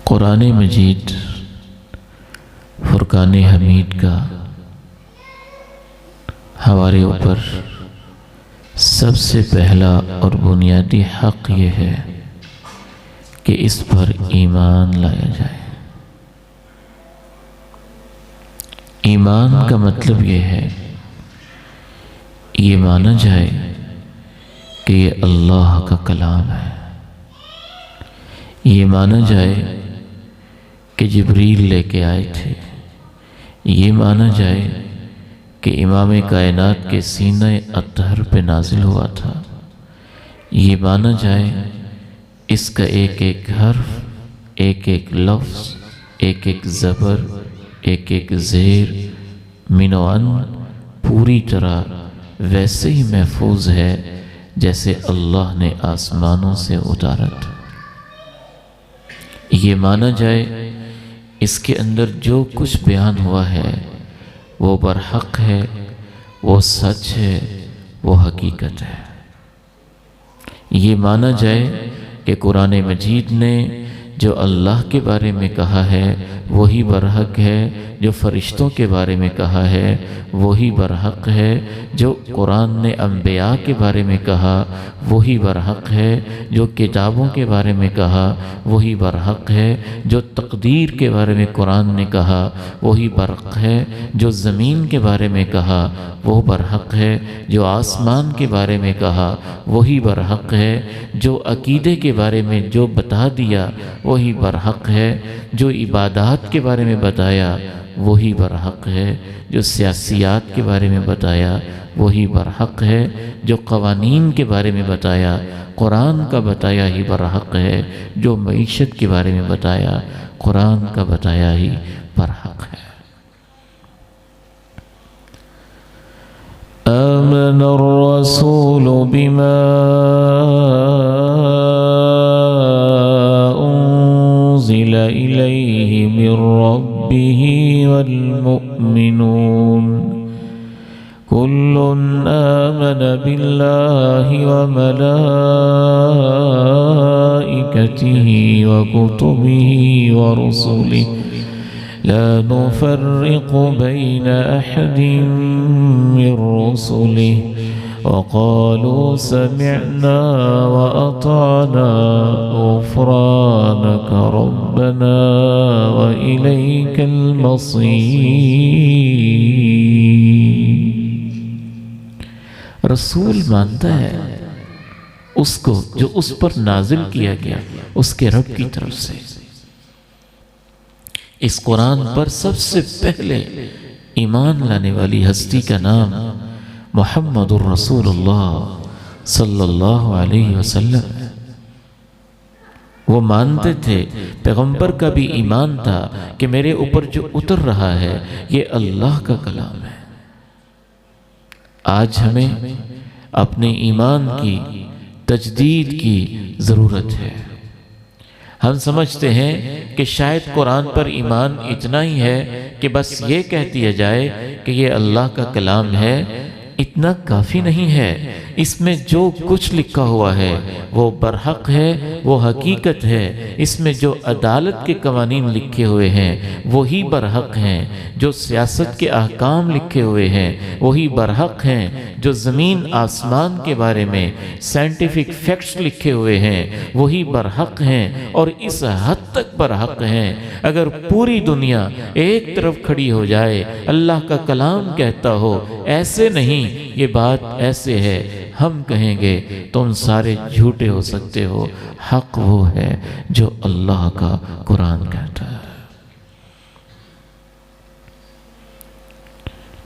قرآن مجید فرقان حمید کا ہمارے اوپر سب سے پہلا اور بنیادی حق یہ ہے کہ اس پر ایمان لایا جائے۔ ایمان کا مطلب یہ ہے، یہ مانا جائے کہ یہ اللہ کا کلام ہے، یہ مانا جائے کہ جبریل لے کے آئے تھے، یہ مانا جائے کہ امام کائنات کے سینہ اطہر پہ نازل ہوا تھا، یہ مانا جائے اس کا ایک ایک حرف، ایک ایک لفظ، ایک ایک زبر، ایک ایک زیر، من و ان پوری طرح ویسے ہی محفوظ ہے جیسے اللہ نے آسمانوں سے اتارا تھا۔ یہ مانا جائے اس کے اندر جو کچھ بیان ہوا ہے وہ برحق ہے، وہ سچ ہے، وہ حقیقت ہے۔ یہ مانا جائے کہ قرآن مجید نے جو اللہ کے بارے میں کہا ہے وہی برحق ہے، جو فرشتوں کے بارے میں کہا ہے وہی برحق ہے، جو قرآن نے انبیاء کے بارے میں کہا وہی برحق ہے، جو کتابوں کے بارے میں کہا وہی برحق ہے، جو تقدیر کے بارے میں قرآن نے کہا وہی برحق ہے، جو زمین کے بارے میں کہا وہ برحق ہے، جو آسمان کے بارے میں کہا وہی برحق ہے، جو عقیدے کے بارے میں جو بتا دیا وہی برحق ہے، جو عبادات کے بارے میں بتایا وہی برحق ہے، جو سیاسیات کے بارے میں بتایا وہی برحق ہے، جو قوانین کے بارے میں بتایا قرآن کا بتایا ہی برحق ہے، جو معیشت کے بارے میں بتایا قرآن کا بتایا ہی برحق ہے۔ آمن الرسول بما أنزل إليه من ربه والمؤمنون كل آمن بالله وملائكته وكتبه ورسله لا نفرق بين أحد من رسله وقالوا سمعنا وأطعنا غفرانك ربنا وإليك المصير۔ رسول مانتا ہے اس کو جو اس پر نازل کیا گیا اس کے رب کی طرف سے۔ اس قرآن پر سب سے پہلے ایمان لانے والی ہستی کا نام محمد الرسول اللہ صلی اللہ علیہ وسلم ہے۔ وہ مانتے تھے، پیغمبر کا بھی ایمان تھا کہ میرے اوپر جو اتر رہا ہے یہ اللہ کا کلام ہے۔ آج ہمیں اپنے ایمان کی تجدید کی ضرورت ہے۔ ہم سمجھتے ہیں کہ شاید قرآن پر ایمان اتنا ہی ہے کہ بس یہ کہہ دیا جائے کہ یہ اللہ کا کلام ہے، اتنا کافی نہیں ہے۔ اس میں جو کچھ لکھا ہوا ہے وہ برحق ہے، وہ حقیقت ہے۔ اس میں جو عدالت کے قوانین لکھے ہوئے ہیں وہی برحق ہیں، جو سیاست کے احکام لکھے ہوئے ہیں وہی برحق ہیں، جو زمین آسمان کے بارے میں سائنٹیفک فیکٹس لکھے ہوئے ہیں وہی برحق ہیں، اور اس حد تک برحق ہیں اگر پوری دنیا ایک طرف کھڑی ہو جائے اللہ کا کلام کہتا ہو ایسے نہیں، یہ بات ایسے ہے، ہم کہیں گے تم سارے جھوٹے ہو سکتے ہو، حق وہ ہے جو اللہ کا قرآن کہتا ہے۔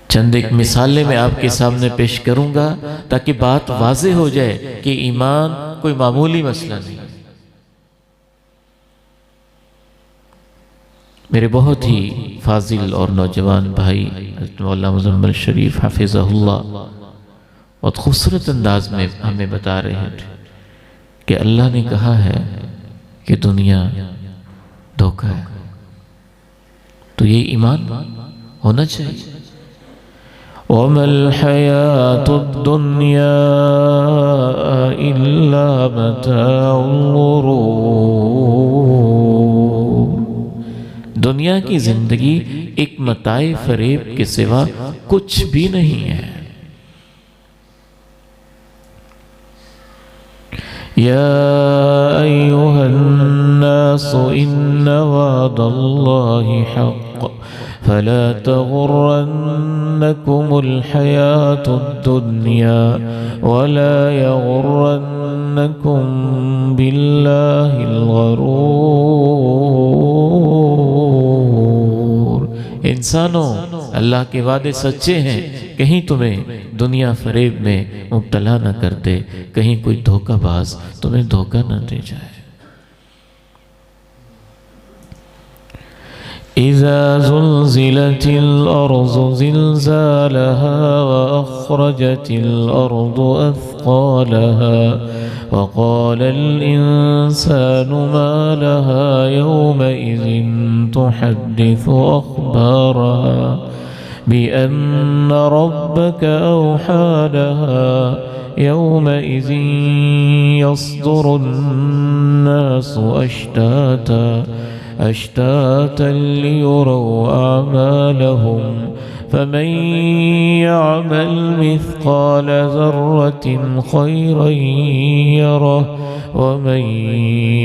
چند ایک مثالیں میں آپ کے سامنے پیش کروں گا تاکہ بات واضح ہو جائے کہ ایمان کوئی معمولی مسئلہ نہیں۔ میرے بہت ہی فاضل اور نوجوان بھائی مولانا مزمل شریف حفظہ اللہ بہت خوبصورت انداز میں ہمیں بتا رہے تھے کہ اللہ نے کہا ہے کہ دنیا دھوکہ ہے، تو یہ ایمان ہونا چاہیے۔ وَمَا الْحَيَاةُ الدُّنْيَا إِلَّا مَتَاعُ الْغُرُورِ۔ دنیا کی زندگی ایک متاع فریب کے سوا کچھ بھی نہیں ہے۔ یا ایھا الناس ان وعد اللہ حق فلا تغرنکم الحیاة الدنیا ولا یغرنکم باللہ الغرور۔ انسانوں، اللہ کے وعدے سچے ہیں، کہیں تمہیں دنیا فریب میں مبتلا نہ کر دے، کہیں کوئی دھوکہ باز تمہیں دھوکہ نہ دے جائے۔ اذا زلزلت الارض زلزالها واخرجت الارض اثقالها وقال الانسان ما لها يومئذ تحدث اخبارها بان ربك اوحى لها يومئذ يصدر الناس اشتاتا ليروا اعمالهم فمن يعمل مثقال ذرة خيرا يره ومن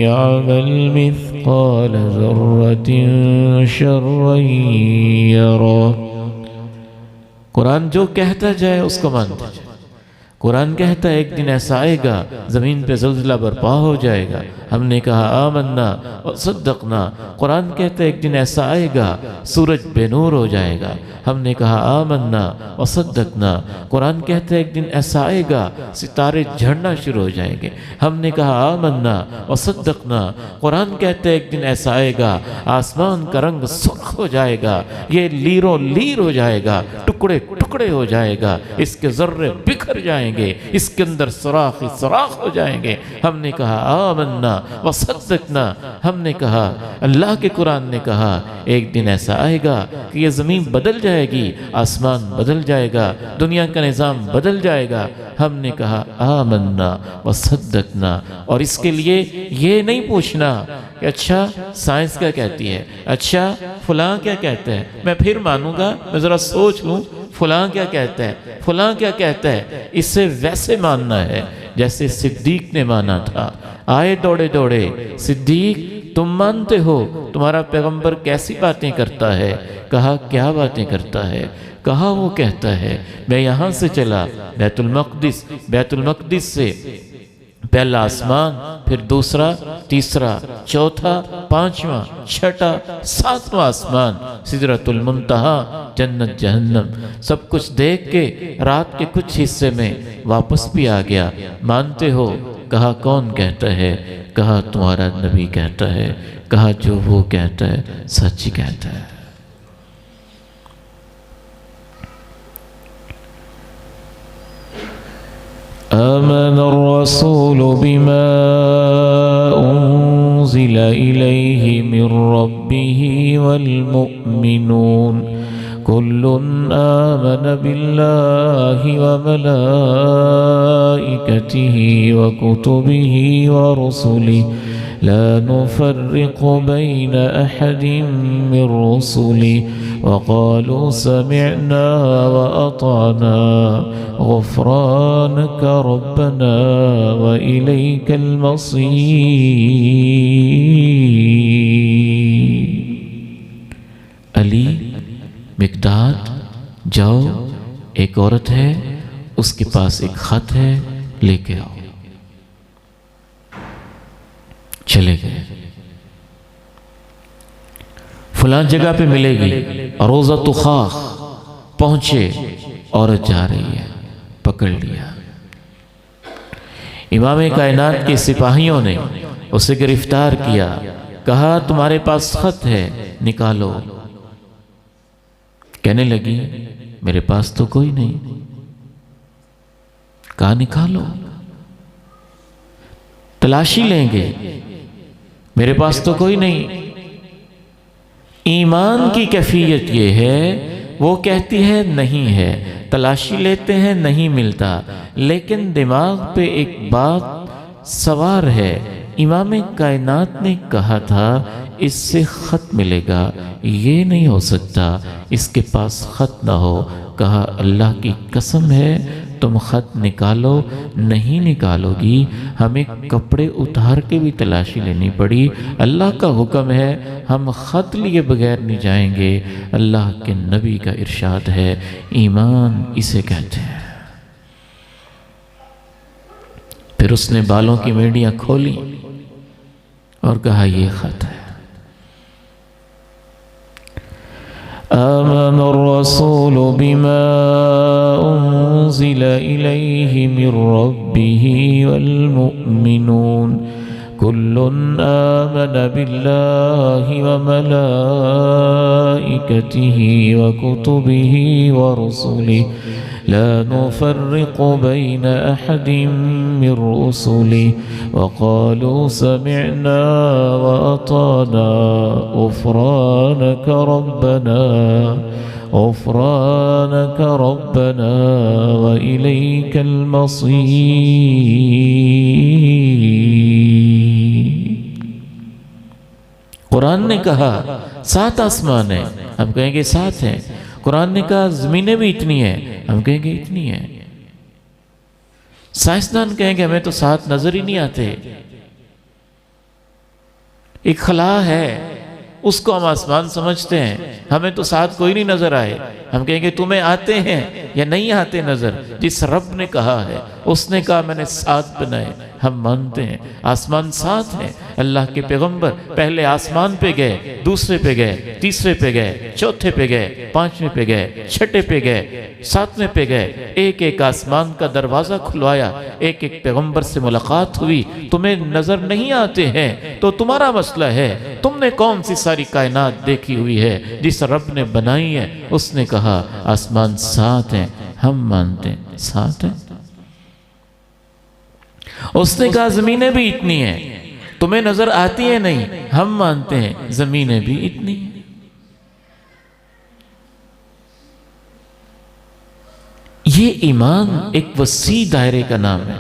يعمل مثقال ذرة شرا يره۔ قرآن جو کہتا جائے اس کو مانتے جائے۔ قرآن کہتا ہے ایک دن ایسا آئے گا زمین پہ زلزلہ برپا ہو جائے گا، ہم نے کہا آمنا وصدقنا۔ قرآن کہتا ہے ایک دن ایسا آئے گا سورج بے نور ہو جائے گا، ہم نے کہا آمنا وصدقنا۔ قرآن کہتا ہے ایک دن ایسا آئے گا ستارے جھڑنا شروع ہو جائیں گے، ہم نے کہا آمنا وصدقنا۔ قرآن کہتا ہے ایک دن ایسا آئے گا آسمان کا رنگ سرخ ہو جائے گا، یہ لیروں لیر ہو جائے گا، ٹکڑے ٹکڑے ہو جائے گا، اس کے ذرے بکھر جائیں گے، اس کے اندر سوراخ ہی سوراخ ہو جائیں گے۔ ہم نے کہا آمنا وصدقنا۔ ہم نے کہا، اللہ کے قرآن نے کہا ایک دن ایسا آئے گا کہ یہ زمین بدل جائے گی، آسمان بدل جائے گا، دنیا کا نظام بدل جائے گا۔ ہم نے کہا آمنا وصدقنا۔ اور اس کے لیے یہ نہیں پوچھنا کہ اچھا سائنس کیا کہتی ہے، اچھا فلاں کیا کہتا ہے، میں پھر مانوں گا، میں ذرا سوچ لوں فلاں کیا کہتا ہے، فلاں کیا کہتا ہے۔ اسے ویسے ماننا ہے جیسے صدیق نے مانا تھا۔ آئے دوڑے دوڑے، صدیق تم مانتے ہو تمہارا پیغمبر کیسی باتیں کرتا ہے؟ کہا کیا باتیں کرتا ہے؟ کہا وہ کہتا ہے میں یہاں سے چلا بیت المقدس سے پہلا آسمان، پھر دوسرا، تیسرا، چوتھا، پانچواں، چھٹا، ساتواں آسمان، سدرۃ المنتہا، جنت جہنم، سب کچھ دیکھ کے رات کے کچھ حصے میں واپس بھی آ گیا۔ مانتے ہو؟ کہا کون کہتا ہے؟ کہا تمہارا نبی کہتا ہے۔ کہا جو وہ کہتا ہے سچ ہی کہتا ہے۔ آمن الرسول بما أنزل إليه من ربه والمؤمنون كل آمن بالله وملائكته وكتبه ورسله لا نفرق بين أحد من رسله وقالوا سمعنا وأطعنا غفرانك ربنا وإليك المصير۔ علی، مقداد، جاؤ، ایک عورت ہے اس کے پاس ایک خط ہے، لے کے آؤ۔ چلے گئے، فلاں جگہ پہ ملے گی، روضۃ خاخ پہنچے، عورت جا رہی ہے، پکڑ لیا۔ امام کائنات کے سپاہیوں نے اسے گرفتار کیا، کہا تمہارے پاس خط ہے نکالو۔ کہنے لگی میرے پاس تو کوئی نہیں۔ کہا نکالو، تلاشی لیں گے، میرے پاس تو کوئی نہیں۔ ایمان کی کیفیت یہ ہے، وہ کہتی ہے نہیں ہے، تلاشی لیتے ہیں نہیں ملتا، لیکن دماغ پہ ایک بات سوار ہے۔ امام کائنات نے کہا تھا اس سے خط ملے گا، یہ نہیں ہو سکتا اس کے پاس خط نہ ہو۔ کہا اللہ کی قسم ہے تم خط نکالو، نہیں نکالو گی، ہمیں کپڑے اتار کے بھی تلاشی لینی پڑی، اللہ کا حکم ہے، ہم خط لیے بغیر نہیں جائیں گے۔ اللہ کے نبی کا ارشاد ہے، ایمان اسے کہتے ہیں۔ پھر اس نے بالوں کی میڑیاں کھولی اور کہا یہ خط ہے۔ آمن الرسول بما انزل الیہ من ربہ والمؤمنون كل آمن بالله وملائكته وكتبه ورسله لا نفرق بين أحد من رسله وقالوا سمعنا وأطعنا غفرانك ربنا وإليك المصير۔ قرآن نے کہا 7 آسمان ہیں، ہم کہیں گے 7 ہیں۔ قرآن نے کہا زمینیں بھی اتنی ہیں، ہم کہیں گے اتنی ہیں۔ سائنسدان کہیں گے ہمیں تو 7 نظر ہی نہیں آتے۔ ایک خلا ہے، اس کو ہم آسمان سمجھتے ہیں، ہمیں تو 7 کوئی نہیں نظر آئے۔ ہم کہیں گے تمہیں آتے ہیں یا نہیں آتے نظر؟ جس رب نے کہا ہے، اس نے کہا میں نے 7 بنائے، ہم مانتے ہیں۔ آسمان 7 ہیں۔ اللہ کے پیغمبر پہلے آسمان پہ گئے، دوسرے پہ گئے، تیسرے پہ گئے، چوتھے پہ گئے، 5ویں پہ گئے، 6 پہ گئے، 7ویں پہ گئے۔ ایک ایک آسمان کا دروازہ کھلوایا، ایک ایک پیغمبر سے ملاقات ہوئی۔ تمہیں نظر نہیں آتے ہیں تو تمہارا مسئلہ ہے، تم نے کون سی ساری کائنات دیکھی ہوئی ہے جس رب نے بنائی ہے؟ اس نے کہا آسمان 7 ہیں، ہم مانتے ہیں 7 ہیں۔ اس نے کہا زمینیں بھی اتنی ہیں، تمہیں نظر آتی ہیں نہیں، ہم مانتے ہیں زمینیں بھی اتنی ہیں۔ یہ ایمان ایک وسیع دائرے کا نام ہے۔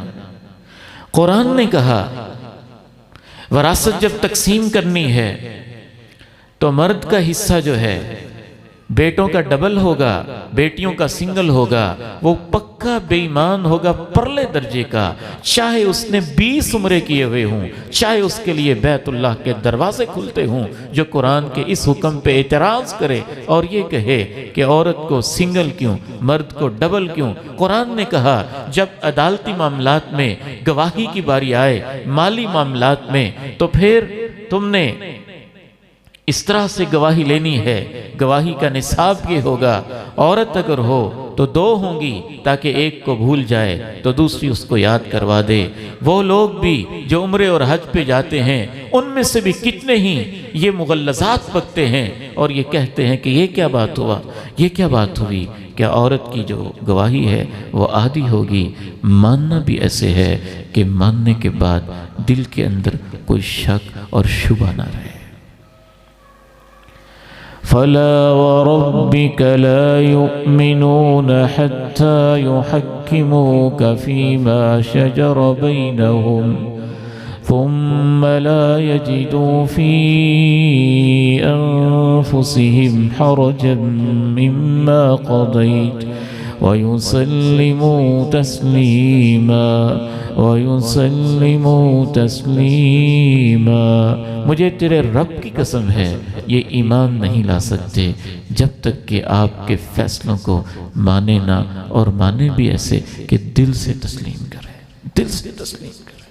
قرآن نے کہا وراثت جب تقسیم کرنی ہے تو مرد کا حصہ جو ہے بیٹوں کا ڈبل ہوگا، بیٹیوں کا سنگل ہوگا۔ وہ پکا بے ایمان ہوگا پرلے درجے کا، چاہے اس نے 20 عمرے کیے ہوئے ہوں، چاہے اس کے لیے بیت اللہ کے دروازے کھلتے ہوں۔ جو قرآن کے اس حکم پہ اعتراض کرے اور یہ کہے کہ عورت کو سنگل کیوں، مرد کو ڈبل کیوں؟ قرآن نے کہا جب عدالتی معاملات میں گواہی کی باری آئے، مالی معاملات میں، تو پھر تم نے اس طرح سے گواہی لینی ہے۔ گواہی کا نصاب یہ ہوگا، عورت اگر ہو تو 2 ہوں گی تاکہ ایک کو بھول جائے تو دوسری اس کو یاد کروا دے۔ وہ لوگ بھی جو عمرے اور حج پہ جاتے ہیں، ان میں سے بھی کتنے ہی یہ مغلظات بکتے ہیں اور یہ کہتے ہیں کہ یہ کیا بات ہوا، یہ کیا بات ہوئی؟ کہ عورت کی جو گواہی ہے وہ آدھی ہوگی۔ ماننا بھی ایسے ہے کہ ماننے کے بعد دل کے اندر کوئی شک اور شبہ نہ رہے۔ فَلَا وَرَبِّكَ لَا يُؤْمِنُونَ حَتَّى يُحَكِّمُوكَ فِي مَا شَجَرَ بَيْنَهُمْ ثُمَّ لَا يَجِدُوا فِي أَنفُسِهِمْ حَرَجًا مِّمَّا قَضَيْتَ وَيُسَلِّمُوا تَسْلِيمًا۔ مجھے تیرے رب کی قسم ہے یہ ایمان نہیں لا سکتے جب تک کہ آپ کے فیصلوں کو مانے نہ، اور مانے بھی ایسے کہ دل سے تسلیم کرے، دل سے تسلیم کرے۔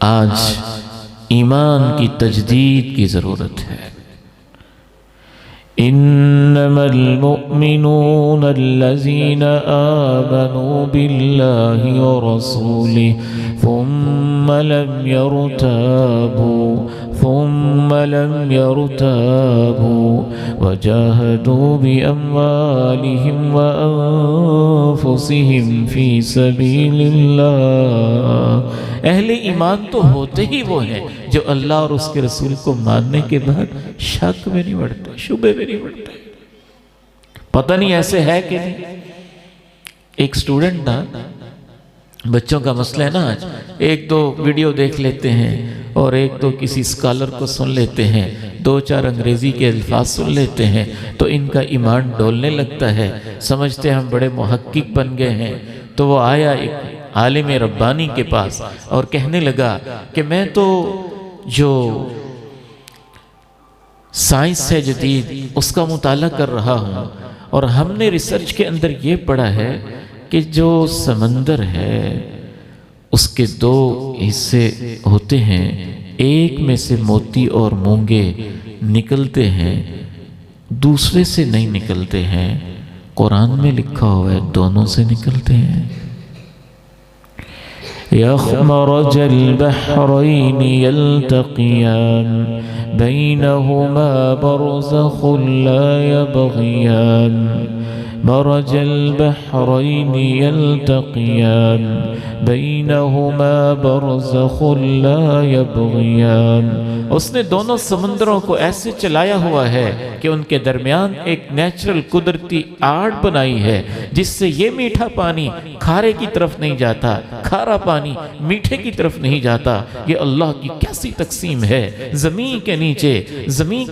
آج ایمان کی تجدید کی ضرورت ہے۔ انما المؤمنون الذين آمنوا بالله ورسوله ثم لم يرتابوا وجاهدوا بأموالهم وأنفسهم في سبيل الله۔ اہل ایمان تو ہوتے ہی وہ ہیں جو اللہ اور اس کے رسول کو ماننے کے بعد شک میں نہیں بڑھتے، شبہ میں نہیں بڑھتے۔ پتہ نہیں ایسے ہے کہ نہیں۔ ایک سٹوڈنٹ تھا، بچوں کا مسئلہ ہے نا آج، ایک دو ویڈیو دیکھ لیتے ہیں اور ایک دو کسی اسکالر کو سن لیتے ہیں، دو چار انگریزی کے الفاظ سن لیتے ہیں تو ان کا ایمان ڈولنے لگتا ہے، سمجھتے ہم بڑے محقق بن گئے ہیں۔ تو وہ آیا ایک عالم ربانی کے پاس اور کہنے لگا کہ میں تو جو سائنس ہے جدید اس کا مطالعہ کر رہا ہوں، اور ہم نے ریسرچ کے اندر یہ پڑھا ہے کہ جو سمندر ہے اس کے دو حصے ہوتے ہیں، ایک میں سے موتی اور مونگے نکلتے ہیں، دوسرے سے نہیں نکلتے ہیں۔ قرآن میں لکھا ہوا ہے دونوں سے نکلتے ہیں۔ يخمرج البحرين يلتقيان بينهما برزخ لا يبغيان مرج البحرين يلتقيان بينهما برزخ لا يبغيان۔ اس نے دونوں سمندروں کو ایسے چلایا ہوا ہے کہ ان کے درمیان ایک نیچرل قدرتی آڑ بنائی ہے، جس سے یہ میٹھا پانی کھارے کی طرف نہیں جاتا، کھارا پانی میٹھے کی طرف نہیں جاتا۔ یہ اللہ کی کیسی تقسیم ہے۔ زمین کے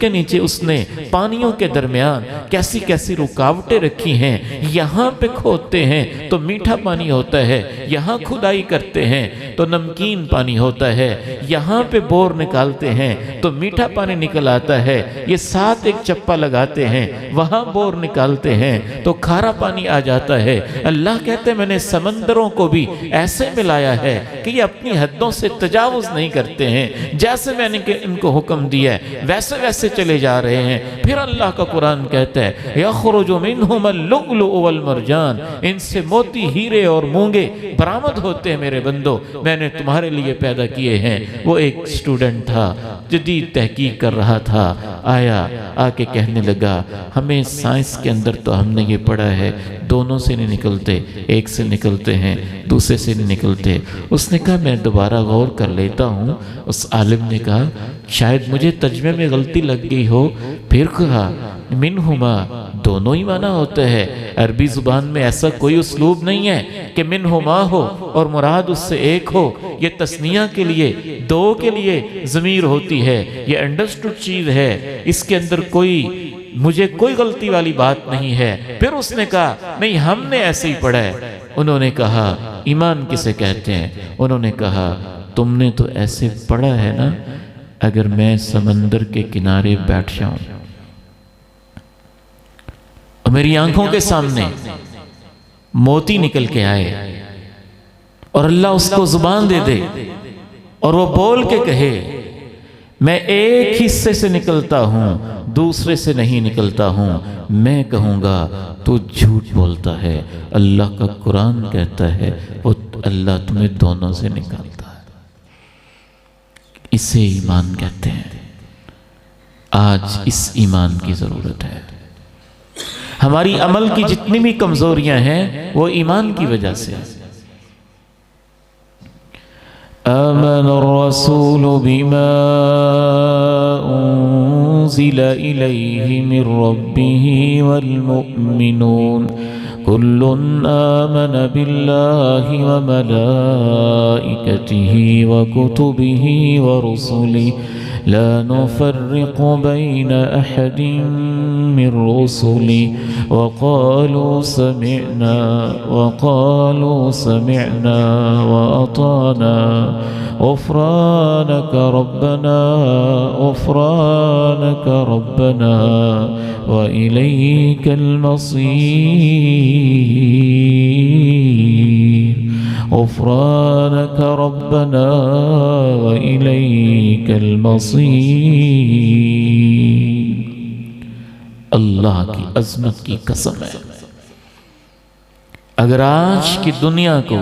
نیچے اس نے پانیوں کے درمیان کیسی کیسی رکاوٹیں رکھی ہیں۔ یہاں پہ کھودتے ہیں تو میٹھا پانی ہوتا ہے، یہاں کھدائی کرتے ہیں تو نمکین پانی ہوتا ہے، یہاں پہ بور نکالتے ہیں تو میٹھا پانی نکل آتا ہے، یہ ساتھ ایک چپا لگاتے ہیں، وہاں بور نکالتے ہیں تو کھارا پانی آ جاتا ہے۔ اللہ کہتے ہیں میں نے سمندروں کو بھی ایسے ملایا ہے کہ یہ اپنی حدوں سے تجاوز نہیں کرتے ہیں، جیسے میں نے ان کو حکم دیا ہے ویسے ویسے چلے جا رہے ہیں۔ پھر اللہ کا قرآن کہتا ہے یخرج منہم اللؤلؤ والمرجان، ان سے موتی، ہیرے اور مونگے برآمد ہوتے ہیں میرے بندو، میں نے تمہارے لیے پیدا کیے ہیں۔ وہ ایک سٹوڈنٹ تھا، جدید تحقیق کر رہا تھا، آیا آ کے کہنے لگا ہمیں سائنس کے اندر تو ہم نے یہ پڑھا ہے دونوں سے نہیں نکلتے، ایک سے نکلتے ہیں دوسرے سے نہیں نکلتے۔ اس نے کہا میں دوبارہ غور کر لیتا ہوں۔ اس عالم نے کہا شاید مجھے ترجمے میں غلطی لگ گئی ہو۔ پھر کہا منہما، دونوں ہی معنی ہوتا ہے، عربی زبان میں ایسا کوئی اسلوب نہیں ہے کہ منہما ہو اور مراد اس سے ایک ہو۔ یہ تثنیہ کے لیے، دو کے لیے ضمیر ہوتی ہے، یہ انڈرسٹوڈ چیز ہے، اس کے اندر مجھے کوئی غلطی والی بات نہیں ہے۔ پھر اس نے کہا نہیں ہم نے ایسے ہی پڑھا ہے۔ انہوں نے کہا ایمان کسے کہتے ہیں؟ انہوں نے کہا تم نے تو ایسے پڑھا ہے نا، اگر میں سمندر کے کنارے بیٹھ جاؤں اور میری آنکھوں کے سامنے موتی نکل کے آئے اور اللہ اس کو زبان دے دے اور وہ بول کے کہے میں ایک حصے سے نکلتا ہوں دوسرے سے نہیں نکلتا ہوں، میں کہوں گا تو جھوٹ بولتا ہے۔ اللہ کا قرآن کہتا ہے وہ اللہ تمہیں دونوں سے نکالتا ہے۔ اسے ایمان کہتے ہیں۔ آج اس ایمان کی ضرورت ہے۔ ہماری عمل کی جتنی بھی کمزوریاں ہیں وہ ایمان کی وجہ سے۔ آمن الرسول بما انزل الیہ من ربہ والمؤمنون كل آمن بالله وملائكته وكتبه ورسله لا نفرق بين أحد من رسله وقالوا سمعنا وأطعنا غفرانك ربنا وإليك المصير غفرانك ربنا وإليك المصير۔ اللہ کی عظمت کی قسم ہے، اگر آج کی دنیا کو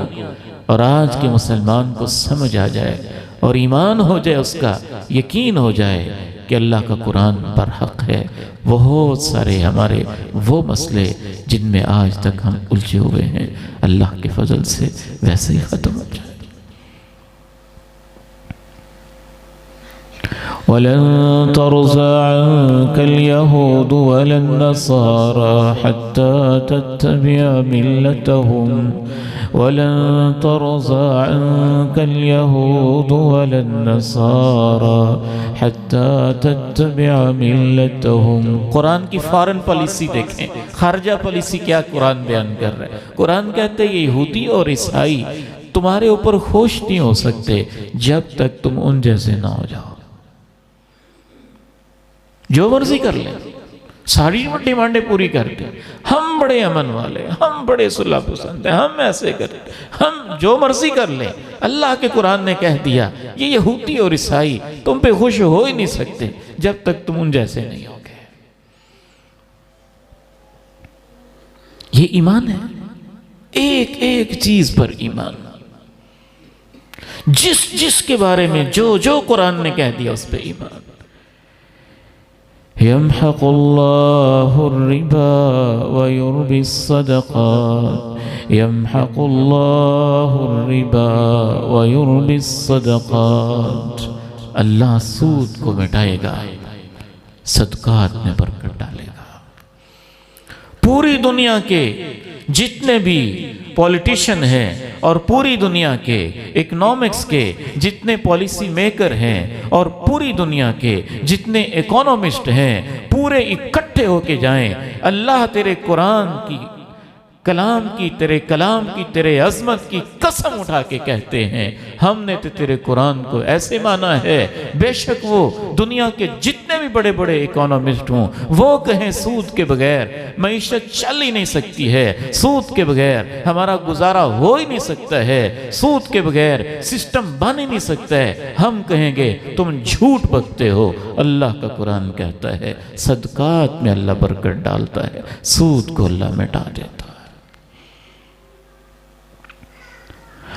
اور آج کے مسلمان کو سمجھ آ جائے اور ایمان ہو جائے، اس کا یقین ہو جائے کہ اللہ کا قرآن برحق ہے، بہت سارے ہمارے وہ مسئلے جن میں آج تک ہم الجھے ہوئے ہیں اللہ کے فضل سے ویسے ہی ختم ہو جائے۔ وَلَن تَرْضَىٰ عَنكَ الْيَهُودُ وَلَا النَّصَارَىٰ حَتَّىٰ تَتَّبِعَ مِلَّتَهُمْ وَلَن تَرْضَىٰ عَنكَ الْيَهُودُ وَلَا النَّصَارَىٰ حَتَّىٰ تَتَّبِعَ مِلَّتَهُمْ۔ قرآن کی فارن پالیسی دیکھیں، خارجہ پالیسی کیا قرآن بیان کر رہا ہے۔ قرآن کہتے ہیں یہ یہودی اور عیسائی تمہارے اوپر خوش نہیں ہو سکتے جب تک تم ان جیسے نہ ہو جاؤ۔ جو مرضی کر لیں، ساری ڈیمانڈیں پوری کرتے ہیں، ہم بڑے امن والے، ہم بڑے صلح پسند ہیں، ہم ایسے کرتے ہیں، ہم جو مرضی کر لیں۔ اللہ کے قرآن نے کہہ دیا یہ یہودی اور عیسائی تم پہ خوش ہو ہی نہیں سکتے جب تک تم ان جیسے نہیں ہوگے۔ یہ ایمان ہے، ایک ایک چیز پر ایمان، جس کے بارے میں جو قرآن نے کہہ دیا اس پہ ایمان۔ يَمْحَقُ اللَّهُ الرِّبَا وَيُرْبِي الصَّدَقَاتِ يَمْحَقُ اللَّهُ الرِّبَا وَيُرْبِي الصَّدَقَاتِ، اللہ سود کو مٹائے گا، صدقات میں برکت ڈالے گا۔ پوری دنیا کے جتنے بھی پولیٹیشن ہیں اور پوری دنیا کے اکنامکس کے جتنے پالیسی میکر ہیں اور پوری دنیا کے جتنے اکانومسٹ ہیں، پورے اکٹھے ہو کے جائیں، اللہ تیرے قرآن کی کلام کی، تیرے کلام کی، تیرے عظمت کی قسم اٹھا کے کہتے ہیں ہم نے تو تیرے قرآن کو ایسے مانا ہے، بے شک وہ دنیا کے جتنے بھی بڑے بڑے اکانومسٹ ہوں وہ کہیں سود کے بغیر معیشت چل ہی نہیں سکتی ہے، سود کے بغیر ہمارا گزارا ہو ہی نہیں سکتا ہے، سود کے بغیر سسٹم بن ہی نہیں سکتا ہے، ہم کہیں گے تم جھوٹ بکتے ہو۔ اللہ کا قرآن کہتا ہے صدقات میں اللہ برکت ڈالتا ہے، سود کو اللہ مٹا دیتا ہے۔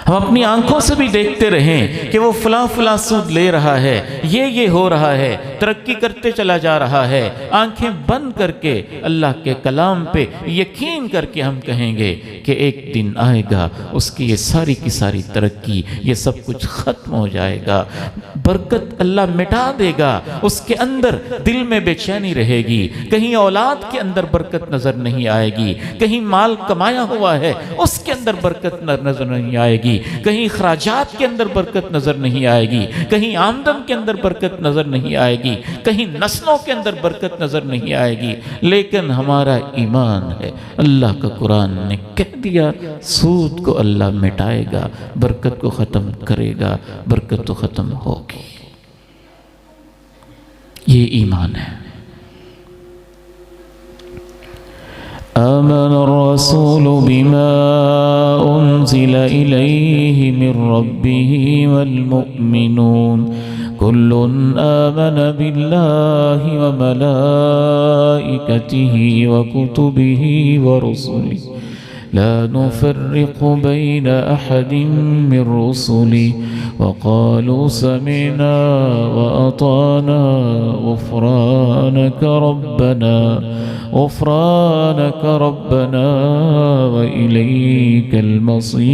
ہم اپنی آنکھوں سے بھی دیکھتے رہیں کہ وہ فلاں سود لے رہا ہے، یہ ہو رہا ہے، ترقی کرتے چلا جا رہا ہے، آنکھیں بند کر کے اللہ کے کلام پہ یقین کر کے ہم کہیں گے کہ ایک دن آئے گا اس کی یہ ساری کی ساری ترقی، یہ سب کچھ ختم ہو جائے گا، برکت اللہ مٹا دے گا، اس کے اندر دل میں بے چینی رہے گی، کہیں اولاد کے اندر برکت نظر نہیں آئے گی، کہیں مال کمایا ہوا ہے اس کے اندر برکت نظر نہیں آئے گی، کہیں اخراجات کے اندر برکت نظر نہیں آئے گی، کہیں آمدن کے اندر برکت نظر نہیں آئے گی، کہیں نسلوں کے اندر برکت نظر نہیں آئے گی، لیکن ہمارا ایمان ہے۔ اللہ کا قرآن نے کہہ دیا سود کو اللہ مٹائے گا، برکت کو ختم کرے گا، برکت تو ختم ہوگی۔ یہ ایمان ہے۔ آمن الرسول بما أنزل إليه من ربه والمؤمنون كل آمن بالله وملائكته وكتبه ورسله لا نفرق بين أحد من رسله وقالوا سمعنا وأطعنا غفرانك ربنا وإليك المصير۔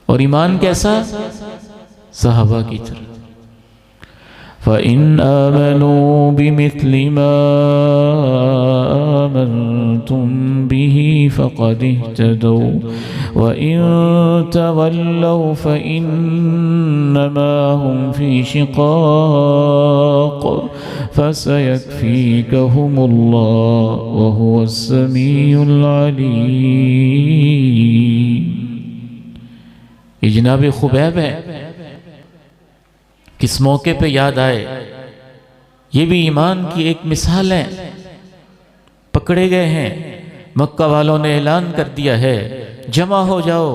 اور ایمان کیسا؟ صحابہ کی طرح فَإِنْ آمَنُوا بِمِثْلِ مَا آمَنْتُمْ بِهِ فَقَدِ اهْتَدَوْا وَإِنْ تَوَلَّوْا فَإِنَّمَا هُمْ فِي شِقَاقٍ فَسَيَكْفِيكَهُمُ اللَّهُ وَهُوَ السَّمِيعُ الْعَلِيمُ۔ یہ جناب خبیب ہے، کس موقع پہ یاد آئے؟ یہ بھی ایمان کی ایک مثال ہے۔ پکڑے گئے ہیں، مکہ والوں نے اعلان کر دیا ہے جمع ہو جاؤ،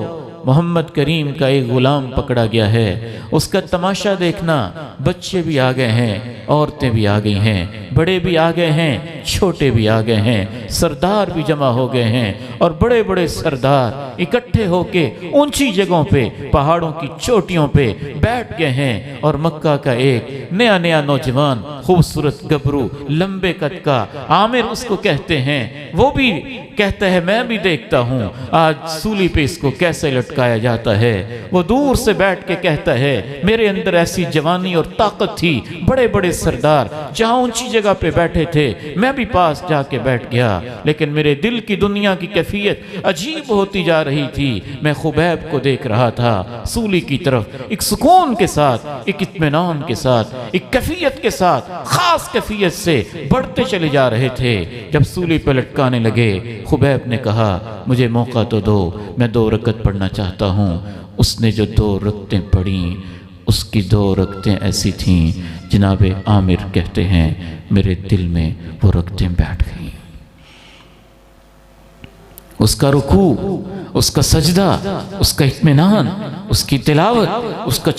محمد کریم کا ایک غلام پکڑا گیا ہے، اس کا تماشا دیکھنا۔ بچے بھی آ گئے ہیں، عورتیں بھی آ گئی ہیں، بڑے بھی آ گئے ہیں، چھوٹے بھی آ گئے ہیں، سردار بھی جمع ہو گئے ہیں، اور بڑے بڑے سردار اکٹھے ہو کے اونچی جگہوں پہ، پہاڑوں کی چوٹیوں پہ بیٹھ گئے ہیں، اور مکہ کا ایک نیا نوجوان خوبصورت گبرو، لمبے قد کا، عامر اس کو کہتے ہیں، وہ بھی کہتا ہے میں بھی دیکھتا ہوں آج سولی پہ اس کو کیسے لٹکایا جاتا ہے۔ وہ دور سے بیٹھ کے کہتا ہے میرے اندر ایسی جوانی اور طاقت تھی، بڑے بڑے سردار جہاں اونچی جگہ جگہ پہ بیٹھے تھے میں بھی پاس جا کے بیٹھ گیا، لیکن میرے دل کی دنیا کی کیفیت عجیب ہوتی جا رہی تھی۔ میں خبیب کو دیکھ رہا تھا سولی کی طرف، ایک سکون کے ساتھ، ایک اطمینان کے ساتھ، ایک کیفیت کے ساتھ، خاص کیفیت سے بڑھتے چلے جا رہے تھے۔ جب سولی پہ لٹکانے لگے، خبیب نے کہا مجھے موقع تو دو، میں 2 رکعت پڑھنا چاہتا ہوں۔ اس نے جو 2 رکعتیں پڑھیں، اس کی 2 رکعتیں ایسی تھیں، جناب عامر کہتے ہیں میرے دل میں وہ رکعتیں بیٹھ گئیں۔ اس کا رکوع، اس کا سجدہ، اس کا اطمینان، اس کی تلاوت، اس کا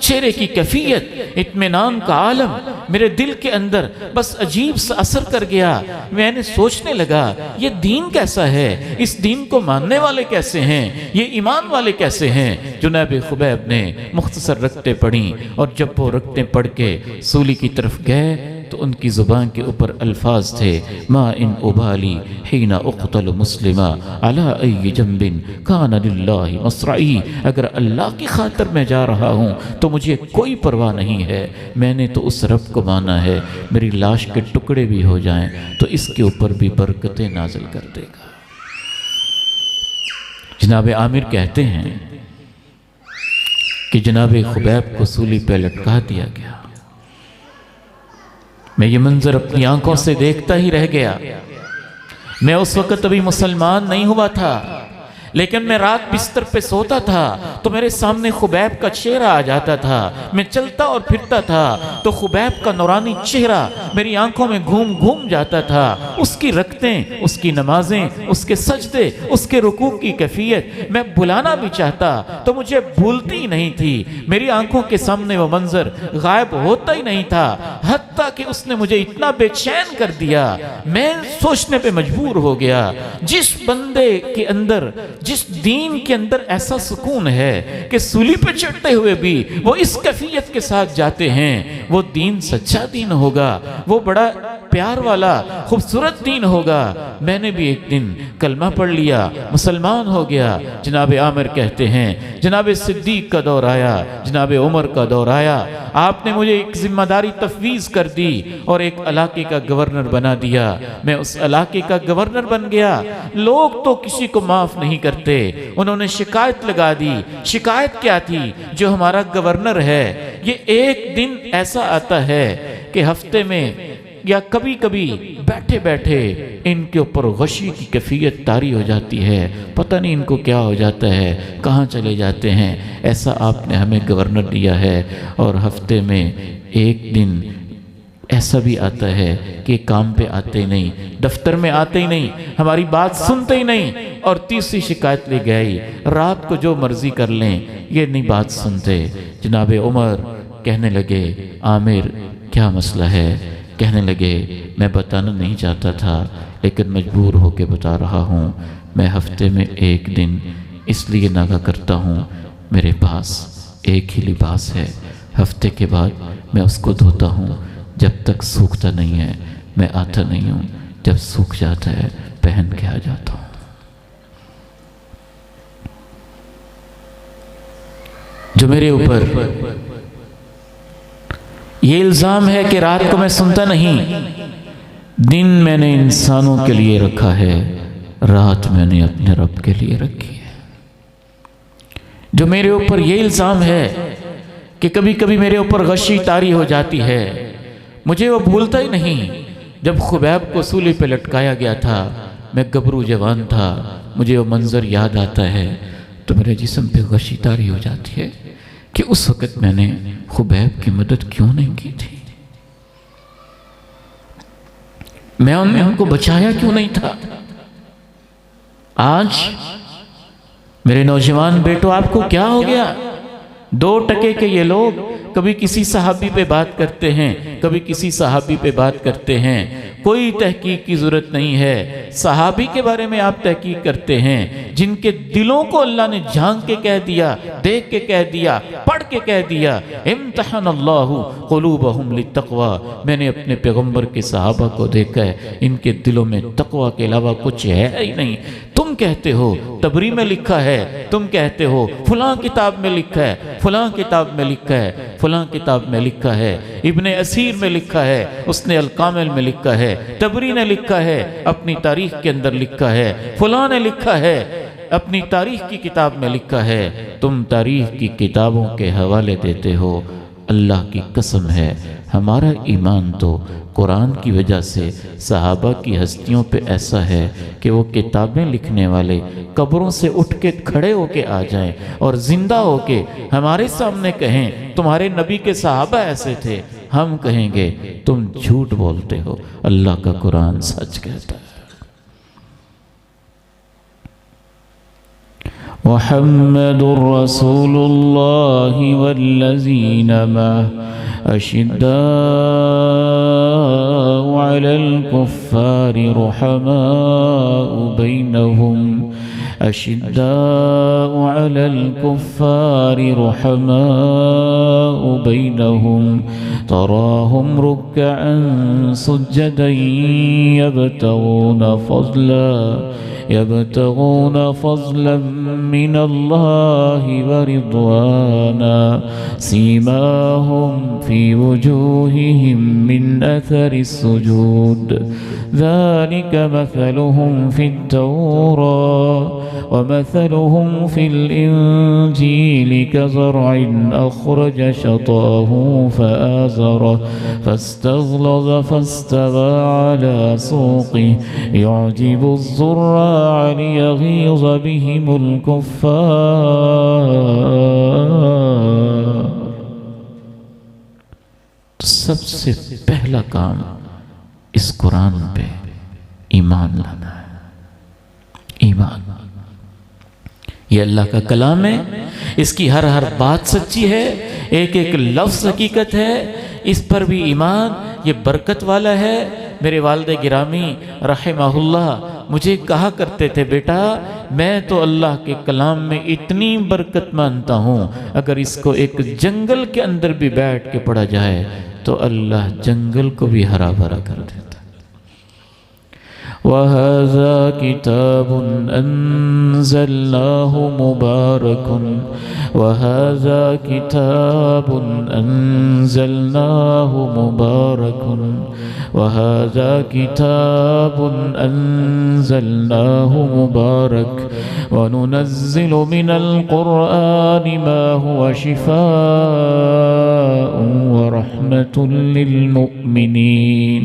چہرے کی کیفیت، اطمینان کا عالم میرے دل کے اندر بس عجیب سا اثر کر گیا۔ میں نے سوچنے لگا یہ دین کیسا ہے، اس دین کو ماننے والے کیسے ہیں، یہ ایمان والے کیسے ہیں۔ جناب خبیب نے مختصر رکعتیں پڑھیں، اور جب وہ رکعتیں پڑھ کے سولی کی طرف گئے تو ان کی زبان کے اوپر الفاظ تھے ما ان ابالی حین اقتل مسلما علی ای جنب کان للہ مصرعی، اگر اللہ کی خاطر میں جا رہا ہوں تو مجھے کوئی پرواہ نہیں ہے، میں نے تو اس رب کو مانا ہے، میری لاش کے ٹکڑے بھی ہو جائیں تو اس کے اوپر بھی برکتیں نازل کر دے گا۔ جناب عامر کہتے ہیں کہ جناب خبیب کو سولی پہ لٹکا دیا گیا۔ میں یہ منظر اپنی آنکھوں سے دیکھتا ہی رہ گیا۔ میں اس وقت ابھی مسلمان نہیں ہوا تھا، لیکن میں رات بستر پہ سوتا تھا تو میرے سامنے خبیب کا چہرہ آ جاتا تھا۔ میں چلتا اور پھرتا تھا تو خبیب کا نورانی چہرہ میری آنکھوں میں گھوم گھوم جاتا تھا۔ اس کی رکعتیں، اس کی نمازیں، اس کے سجدے، اس کے رکوع کی کیفیت میں بلانا بھی چاہتا تو مجھے بھولتی نہیں تھی۔ میری آنکھوں کے سامنے وہ منظر غائب ہوتا ہی نہیں تھا، حتیٰ کہ اس نے مجھے اتنا بے چین کر دیا، میں سوچنے پہ مجبور ہو گیا جس بندے کے اندر، جس دین کے اندر ایسا سکون ہے کہ سولی پہ چڑھتے ہوئے بھی وہ اس کیفیت کے ساتھ جاتے ہیں، وہ دین سچا دین ہوگا، وہ بڑا پیار والا خوبصورت دین ہوگا۔ میں نے بھی ایک دن کلمہ پڑھ لیا، مسلمان ہو گیا۔ جناب عامر کہتے ہیں جناب صدیق کا دور آیا، جناب عمر کا دور آیا، آپ نے مجھے ایک ذمہ داری تفویض کر دی اور ایک علاقے کا گورنر بنا دیا۔ میں اس علاقے کا گورنر بن گیا۔ لوگ تو کسی کو معاف نہیں کرتے، انہوں نے شکایت لگا دی۔ شکایت کیا تھی؟ جو ہمارا گورنر ہے یہ ایک دن ایسا آتا ہے کہ ہفتے میں یا کبھی کبھی بیٹھے بیٹھے ان کے اوپر غشی کی کیفیت طاری ہو جاتی ہے، پتہ نہیں ان کو کیا ہو جاتا ہے، کہاں چلے جاتے ہیں۔ ایسا آپ نے ہمیں گورنر دیا ہے، اور ہفتے میں ایک دن ایسا بھی آتا ہے کہ کام پہ آتے ہی نہیں، دفتر میں آتے ہی نہیں، ہماری بات سنتے ہی نہیں، اور تیسری شکایت لے گئی رات کو جو مرضی کر لیں، یہ نہیں بات سنتے۔ جناب عمر کہنے لگے عامر کیا مسئلہ ہے؟ کہنے لگے میں بتانا نہیں چاہتا تھا لیکن مجبور ہو کے بتا رہا ہوں، میں ہفتے میں ایک دن اس لیے ناغہ کرتا ہوں، میرے پاس ایک ہی لباس ہے، ہفتے کے بعد میں اس کو دھوتا ہوں، جب تک سوکھتا نہیں ہے میں آتا نہیں ہوں، جب سوکھ جاتا ہے پہن کے آ جاتا ہوں۔ جو میرے اوپر یہ الزام ہے کہ رات کو میں سنتا نہیں، دن میں نے انسانوں کے لیے رکھا ہے، رات میں نے اپنے رب کے لیے رکھی ہے۔ جو میرے اوپر یہ الزام ہے کہ کبھی کبھی میرے اوپر غشی طاری ہو جاتی ہے، مجھے وہ بھولتا ہی نہیں۔ جب خبیب کو سولی پہ لٹکایا گیا تھا، میں گبرو جوان تھا، مجھے وہ منظر یاد آتا ہے تو میرے جسم پہ غشی طاری ہو جاتی ہے کہ اس وقت میں نے خبیب کی مدد کیوں نہیں کی تھی، میں ان کو بچایا کیوں نہیں تھا۔ آج میرے نوجوان بیٹو آپ کو کیا ہو گیا؟ 2 ٹکے کے یہ لوگ کبھی کسی صحابی پہ بات کرتے ہیں، کبھی کسی صحابی پہ بات کرتے ہیں، کوئی تحقیق کی ضرورت نہیں ہے۔ صحابی کے بارے میں آپ تحقیق کرتے ہیں جن کے دلوں کو اللہ نے جھانک کے کہہ دیا، دیکھ کے کہہ دیا، پڑھ کے کہہ دیا امتحن اللہ قلوبہم للتقوی۔ میں نے اپنے پیغمبر کے صحابہ کو دیکھا ہے، ان کے دلوں میں تقوی کے علاوہ کچھ ہے ہی نہیں۔ تم کہتے ہو تبری میں لکھا ہے، تم کہتے ہو فلاں کتاب میں لکھا ہے، فلاں کتاب میں لکھا ہے، فلاں کتاب میں لکھا ہے، ابن اسیر میں لکھا ہے، اس نے الکامل میں لکھا ہے، تبری نے لکھا ہے، اپنی تاریخ کے اندر لکھا ہے، فلاں نے لکھا ہے، اپنی تاریخ کی کتاب میں لکھا ہے۔ تم تاریخ کی کتابوں کے حوالے دیتے ہو۔ اللہ کی قسم ہے، ہمارا ایمان تو قرآن کی وجہ سے صحابہ کی ہستیوں پہ ایسا ہے کہ وہ کتابیں لکھنے والے قبروں سے اٹھ کے کھڑے ہو کے آ جائیں اور زندہ ہو کے ہمارے سامنے کہیں تمہارے نبی کے صحابہ ایسے تھے، ہم کہیں گے تم جھوٹ بولتے ہو، اللہ کا قرآن سچ کہتا ہے۔ محمد رسول اللہ والذین معه أشداء على الكفار رحماء بينهم أشداء على الكفار رحماء بينهم تراهم ركعا سجدا يبتغون فضلا من الله ورضوانا سيماهم في وجوههم من أثر السجود ذلك مثلهم في التوراة ومثلهم في الإنجيل كزرع أخرج شطاه فآزره فاستغلظ فاستوى على سوقه يعجب الزراع ليغيظ بهم الكفار۔ سب سے پہلا کام اس قرآن پہ ایمان لانا ہے۔ ایمان، یہ اللہ کا کلام ہے، اس کی ہر ہر بات سچی ہے، ایک ایک لفظ حقیقت ہے، اس پر بھی ایمان، یہ برکت والا ہے۔ میرے والد گرامی رحمہ اللہ مجھے کہا کرتے تھے، بیٹا میں تو اللہ کے کلام میں اتنی برکت مانتا ہوں، اگر اس کو ایک جنگل کے اندر بھی بیٹھ کے پڑھا جائے تو اللہ جنگل کو بھی ہرا بھرا کر دیتا۔ وَهَذَا كِتَابٌ أَنزَلْنَاهُ مُبَارَكٌ وَهَذَا كِتَابٌ أَنزَلْنَاهُ مُبَارَكٌ وَهَذَا كِتَابٌ أَنزَلْنَاهُ مُبَارَكٌ وَنُنَزِّلُ مِنَ الْقُرْآنِ مَا هُوَ شِفَاءٌ وَرَحْمَةٌ لِّلْمُؤْمِنِينَ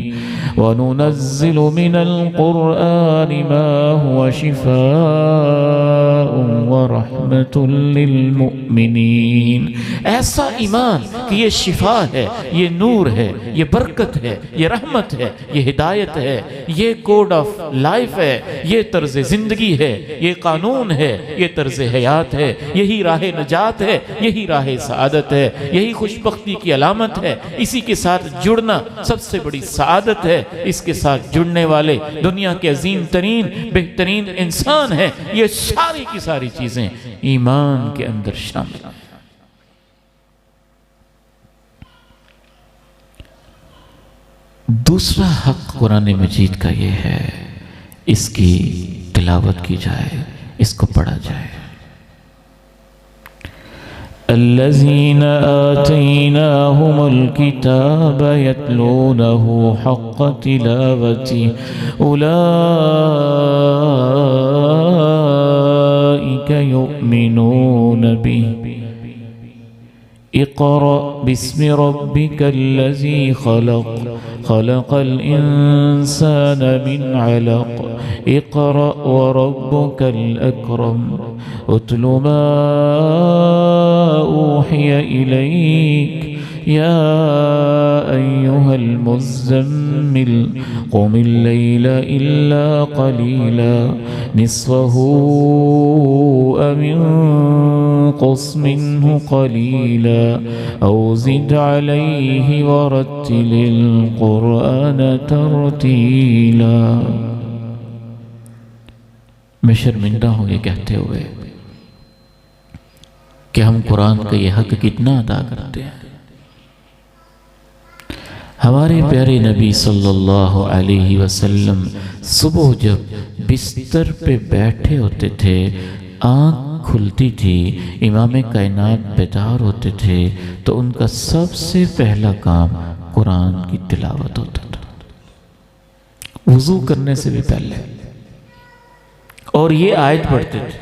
وَنُنَزِّلُ مِنَ الْقُرْآنِ مَا هُوَ شِفَاءٌ وَرَحْمَةٌ لِّلْمُؤْمِنِينَ۔ ایسا ایمان کہ یہ شفا ہے، یہ نور ہے، یہ برکت ہے، یہ رحمت ہے، یہ ہدایت ہے، یہ کوڈ آف لائف ہے، یہ طرز زندگی ہے، یہ قانون ہے، یہ طرز حیات ہے، یہی راہ نجات ہے، یہی راہ سعادت ہے، یہی خوشبختی کی علامت ہے۔ اسی کے ساتھ جڑنا سب سے بڑی سعادت ہے، اس کے ساتھ جڑنے والے دنیا کے عظیم ترین بہترین انسان ہیں۔ یہ ساری کی ساری چیزیں ایمان کے اندر شامل ہیں۔ دوسرا حق قرآن مجید کا یہ ہے، اس کی تلاوت کی جائے، اس کو پڑھا جائے۔ الذين آتيناهم الكتاب يتلونه حق تلاوته أولئك يؤمنون به اقرأ باسم ربك الذي خلق الإنسان من علق اقرأ وربك الأكرم اتل ما أوحي إليك يا أيها المزمل قم الليل إلا قليلا نصفه أو انقص منه قليلا أو زد عليه ورتل القرآن ترتيلا۔ میں شرمندہ ہوں یہ کہتے ہوئے کہ ہم قرآن کا یہ حق کتنا ادا کرتے ہیں۔ ہمارے پیارے نبی صلی اللہ علیہ وسلم صبح جب بستر پہ بیٹھے ہوتے تھے، آنکھ کھلتی تھی، امام کائنات بیدار ہوتے تھے تو ان کا سب سے پہلا کام قرآن کی تلاوت ہوتا تھا، وضو کرنے سے بھی پہلے، اور یہ آیت پڑھتے تھے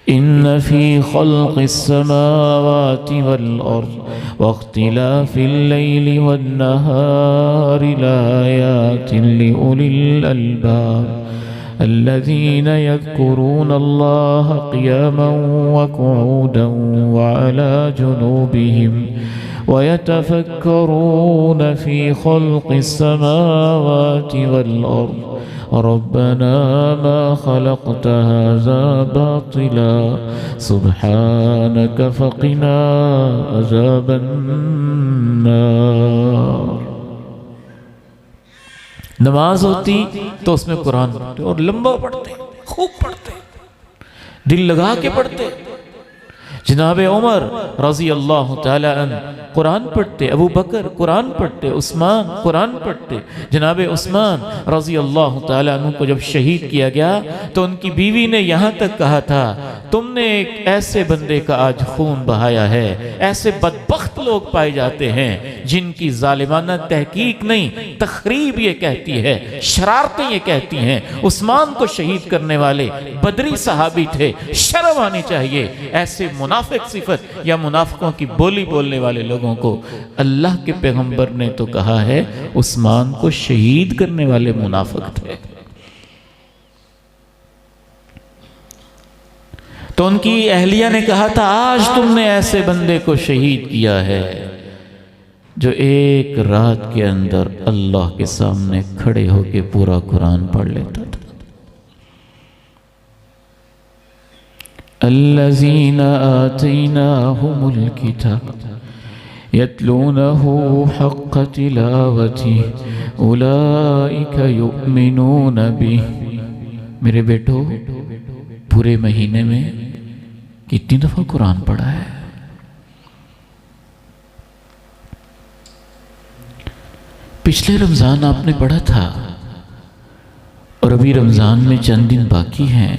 ان فی خلق السماوات والارض واختلاف اللیل والنہار لآیات لأولی الالباب الذين يذكرون الله قياما وقعودا وعلى جنوبهم ويتفكرون في خلق السماوات والأرض ربنا ما خلقت هذا باطلا سبحانك فقنا عذاب النار۔ نماز ہوتی تو اس میں قرآن پڑھتے اور لمبا پڑھتے، خوب پڑھتے، دل لگا کے پڑھتے۔ جناب عمر رضی اللہ تعالیٰ عنہ قرآن پڑھتے، ابو بکر قرآن پڑھتے، عثمان قرآن پڑھتے۔ جناب عثمان رضی اللہ تعالیٰ عنہ کو جب شہید کیا گیا تو ان کی بیوی نے یہاں تک کہا تھا تم نے ایک ایسے بندے کا آج خون بہایا ہے، ایسے بدبخت لوگ پائے جاتے ہیں جن کی ظالمانہ تحقیق نہیں، تخریب یہ کہتی ہے، شرارتیں یہ کہتی ہیں۔ عثمان کو شہید کرنے والے بدری صحابی تھے، شرم آنی چاہیے ایسے منافق صفت یا منافقوں کی بولی بولنے والے لوگوں کو۔ اللہ کے پیغمبر نے تو کہا ہے عثمان کو شہید کرنے والے منافق تھے۔ تو ان کی اہلیہ نے کہا تھا آج تم نے ایسے بندے کو شہید کیا ہے جو ایک رات کے اندر اللہ کے سامنے کھڑے ہو کے پورا قرآن پڑھ لیتا تھا۔ الذین آتیناہم الکتاب یتلونہ حق تلاوتہ اولئک یؤمنون بہ۔ میرے بیٹو پورے مہینے میں کتنی دفعہ قرآن پڑھا ہے؟ پچھلے رمضان آپ نے پڑھا تھا اور ابھی رمضان میں چند دن باقی ہیں،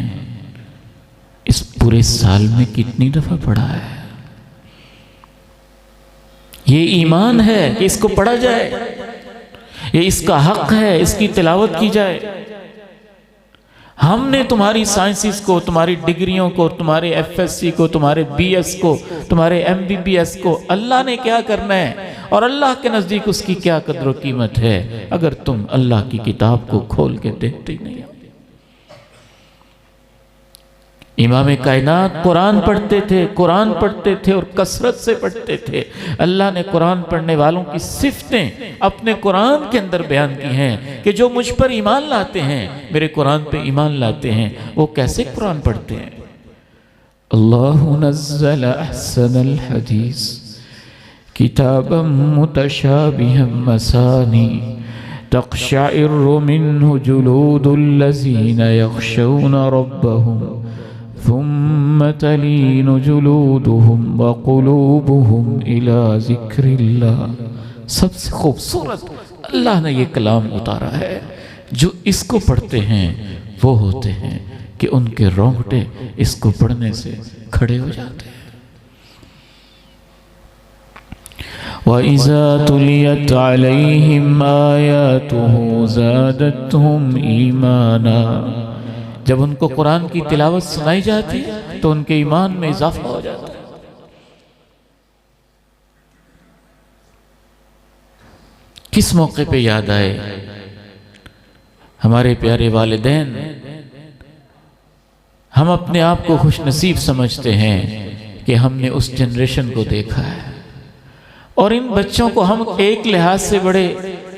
اس پورے سال میں کتنی دفعہ پڑھا ہے؟ یہ ایمان ہے کہ اس کو پڑھا جائے، یہ اس کا حق ہے اس کی تلاوت کی جائے۔ ہم نے تمہاری سائنسز کو، تمہاری ڈگریوں کو، تمہارے ایف ایس سی کو، تمہارے بی ایس کو، تمہارے ایم بی بی ایس کو اللہ نے کیا کرنا ہے اور اللہ کے نزدیک اس کی کیا قدر و قیمت ہے اگر تم اللہ کی کتاب کو کھول کے دیکھتے نہیں۔ امام کائنات قرآن پڑھتے تھے، قرآن پڑھتے تھے اور کثرت سے پڑھتے تھے۔ اللہ نے قرآن پڑھنے والوں کی صفتیں اپنے قرآن کے اندر بیان کی ہیں کہ جو مجھ پر ایمان لاتے ہیں، میرے قرآن پہ ایمان لاتے ہیں، وہ کیسے قرآن پڑھتے ہیں۔ اللہ نزل احسن الحدیث کتابا متشابہا مثانی تقشعر منہ جلود الذین یخشون ربہم ثم تلین جلودهم وقلوبهم الى ذکر اللہ۔ سب سے خوبصورت اللہ نے یہ کلام اتارا ہے، جو اس کو پڑھتے ہیں وہ ہوتے ہیں کہ ان کے رونگٹے اس کو پڑھنے سے کھڑے ہو جاتے ہیں۔ وَإِذَا تُلِيَتْ عَلَيْهِمْ آيَاتُهُ زَادَتْهُمْ إِيمَانًا۔ جب ان کو قرآن کی تلاوت سنائی جاتی تو ان کے ایمان میں اضافہ ہو جاتا ہے۔ کس موقع پہ یاد آئے ہمارے پیارے والدین؟ ہم اپنے آپ کو خوش نصیب سمجھتے ہیں کہ ہم نے اس جنریشن کو دیکھا ہے، اور ان بچوں کو ہم ایک لحاظ سے بڑے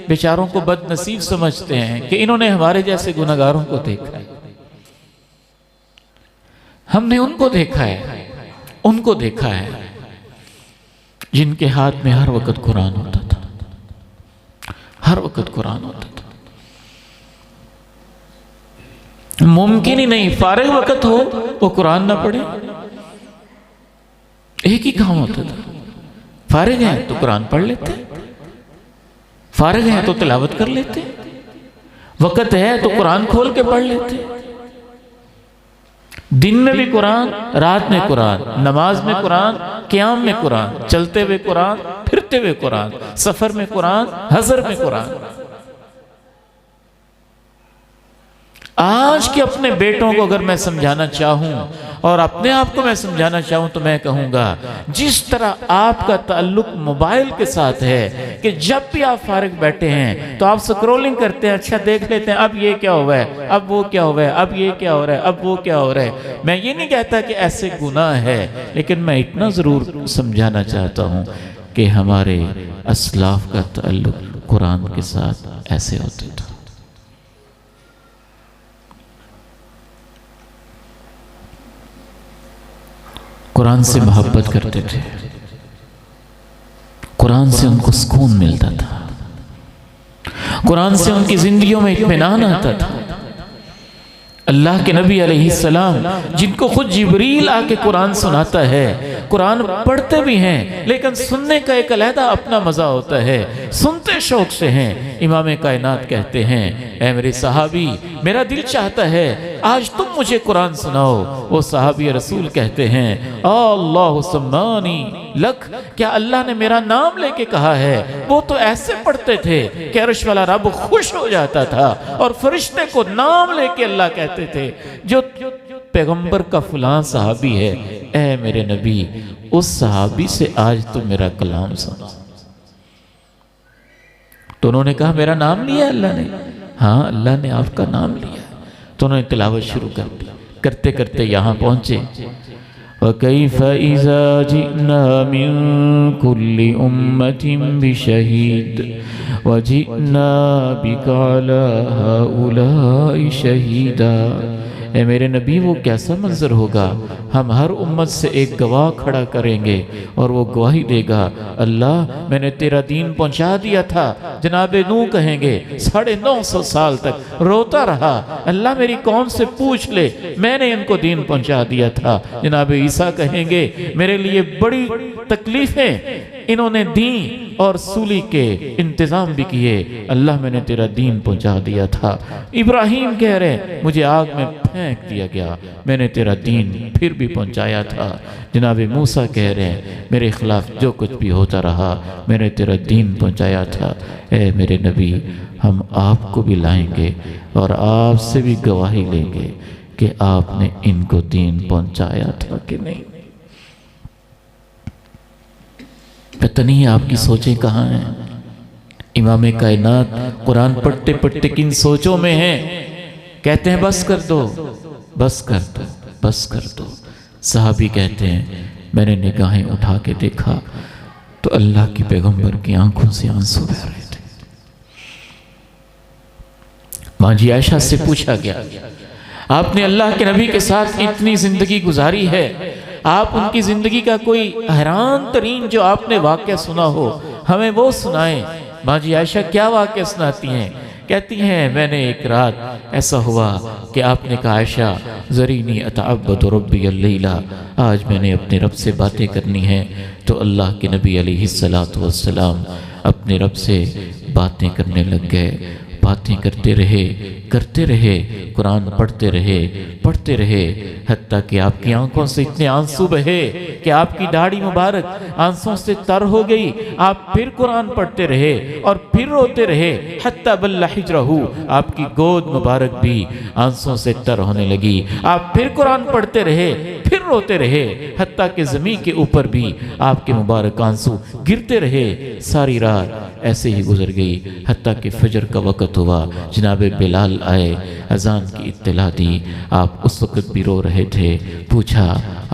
بیچاروں کو بد نصیب سمجھتے ہیں کہ انہوں نے ہمارے جیسے گناہگاروں کو دیکھا ہے۔ ہم نے ان کو دیکھا ہے، ان کو دیکھا ہے جن کے ہاتھ میں ہر وقت قرآن ہوتا تھا، ہر وقت قرآن ہوتا تھا۔ ممکن ہی نہیں فارغ وقت ہو وہ قرآن نہ پڑھے، ایک ہی کام ہوتا تھا، فارغ ہیں تو قرآن پڑھ لیتے، فارغ ہیں تو تلاوت کر لیتے، وقت ہے تو قرآن کھول کے پڑھ لیتے۔ دن میں بھی قرآن، رات میں قرآن، نماز میں قرآن، قیام میں قرآن، چلتے ہوئے قرآن، پھرتے ہوئے قرآن، سفر میں قرآن، حضر میں قرآن۔ آج کے اپنے بیٹوں کو اگر میں سمجھانا چاہوں اور اپنے آپ کو میں سمجھانا چاہوں تو میں کہوں گا جس طرح آپ کا تعلق موبائل کے ساتھ ہے کہ جب بھی آپ فارغ بیٹھے ہیں تو آپ سکرولنگ کرتے ہیں، اچھا دیکھ لیتے ہیں اب یہ کیا ہوا ہے، اب وہ کیا ہوا ہے، اب یہ کیا ہو رہا ہے، اب وہ کیا ہو رہا ہے۔ میں یہ نہیں کہتا کہ ایسے گناہ ہے، لیکن میں اتنا ضرور سمجھانا چاہتا ہوں کہ ہمارے اسلاف کا تعلق قرآن کے ساتھ ایسے ہوتا تھا۔ قرآن سے محبت کرتے تھے، قرآن سے ان کو سکون ملتا تھا، قرآن سے ان کی زندگیوں میں اطمینان آتا تھا۔ اللہ کے نبی علیہ السلام جن کو خود جبریل آ کے قرآن سناتا ہے، قرآن پڑھتے بھی ہیں لیکن سننے کا ایک علیحدہ اپنا مزہ ہوتا ہے، سنتے شوق سے ہیں۔ امام کائنات کہتے ہیں اے میرے صحابی میرا دل چاہتا ہے آج تم مجھے قرآن سناؤ۔ وہ صحابی رسول کہتے ہیں اللہ سمانی لک، کیا اللہ نے میرا نام لے کے کہا ہے؟ وہ تو ایسے پڑھتے تھے کہ عرش والا رب خوش ہو جاتا تھا اور فرشتے کو نام لے کے اللہ کہتے تھے جو پیغمبر کا فلاں صحابی ہے، اے میرے نبی اس صحابی سے آج تو میرا کلام سنا۔ تو انہوں نے کہا میرا نام لیا اللہ نے؟ ہاں اللہ نے آپ کا نام لیا۔ تو انہوں نے تلاوت شروع کر دی، کرتے کرتے یہاں پہنچے وَكَيْفَ إِذَا جِئْنَا مِن كُلِّ أُمَّةٍ بِشَهِيدٍ وَجِئْنَا بِكَ عَلَى هَؤُلَاءِ شَهِيدًا۔ اے میرے نبی وہ کیسا منظر ہوگا، ہم ہر امت سے ایک گواہ کھڑا کریں گے اور وہ گواہی دے گا اللہ میں نے تیرا دین پہنچا دیا تھا۔ جناب نوح کہیں گے 950 سال تک روتا رہا اللہ میری قوم سے پوچھ لے میں نے ان کو دین پہنچا دیا تھا۔ جناب عیسیٰ کہیں گے میرے لیے بڑی تکلیفیں انہوں نے دیں اور سولی کے انتظام بھی کیے، اللہ میں نے تیرا دین پہنچا دیا تھا۔ ابراہیم کہہ رہے مجھے آگ میں پھینک دیا گیا میں نے تیرا دین پھر بھی پہنچایا تھا۔ جناب موسیٰ کہہ رہے ہیں میرے خلاف جو کچھ بھی ہوتا رہا میں نے تیرا دین پہنچایا تھا۔ اے میرے نبی ہم آپ کو بھی لائیں گے اور آپ سے بھی گواہی لیں گے کہ آپ نے ان کو دین پہنچایا تھا کہ نہیں۔ پتہ نہیں آپ کی سوچیں کہاں ہیں؟ امام کائنات قرآن پڑھتے پڑھتے کن سوچوں میں ہیں؟ کہتے ہیں بس کر دو بس کر دو بس کر دو۔ صحابی کہتے ہیں میں نے نگاہیں اٹھا کے دیکھا تو اللہ کی پیغمبر کی آنکھوں سے آنسو بہہ رہے تھے۔ ماں جی عائشہ سے پوچھا گیا آپ نے اللہ کے نبی کے ساتھ اتنی زندگی گزاری ہے، آپ ان کی زندگی کا کوئی حیران ترین جو آپ نے واقعہ سنا ہو ہمیں وہ سنائیں۔ ماں جی عائشہ کیا واقعہ سناتی ہیں؟ کہتی ہیں میں نے ایک رات ایسا ہوا کہ آپ نے کہا عائشہ ذرینی اتعبد ربی اللیلہ، آج میں نے اپنے رب سے باتیں کرنی ہیں۔ تو اللہ کے نبی علیہ السلام اپنے رب سے باتیں کرنے لگ گئے، باتیں کرتے رہے قرآن پڑھتے رہے حتیٰ کہ آپ کی آنکھوں سے اتنے آنسو بہے کہ آپ کی داڑھی مبارک آنسوں سے تر ہو گئی۔ آپ پھر قرآن پڑھتے رہے اور پھر روتے رہے حتیٰ بل حجرہ، آپ کی گود مبارک بھی آنسوں سے تر ہونے لگی۔ آپ پھر قرآن پڑھتے رہے پھر روتے رہے حتیٰ کہ زمین کے اوپر بھی آپ کے مبارک آنسو گرتے رہے۔ ساری رات ایسے ہی گزر گئی حتیٰ کہ فجر کا وقت ہوا، جناب بلال آئے، اذان کی اطلاع دی۔ آپ اس وقت بھی رو رہے تھے، پوچھا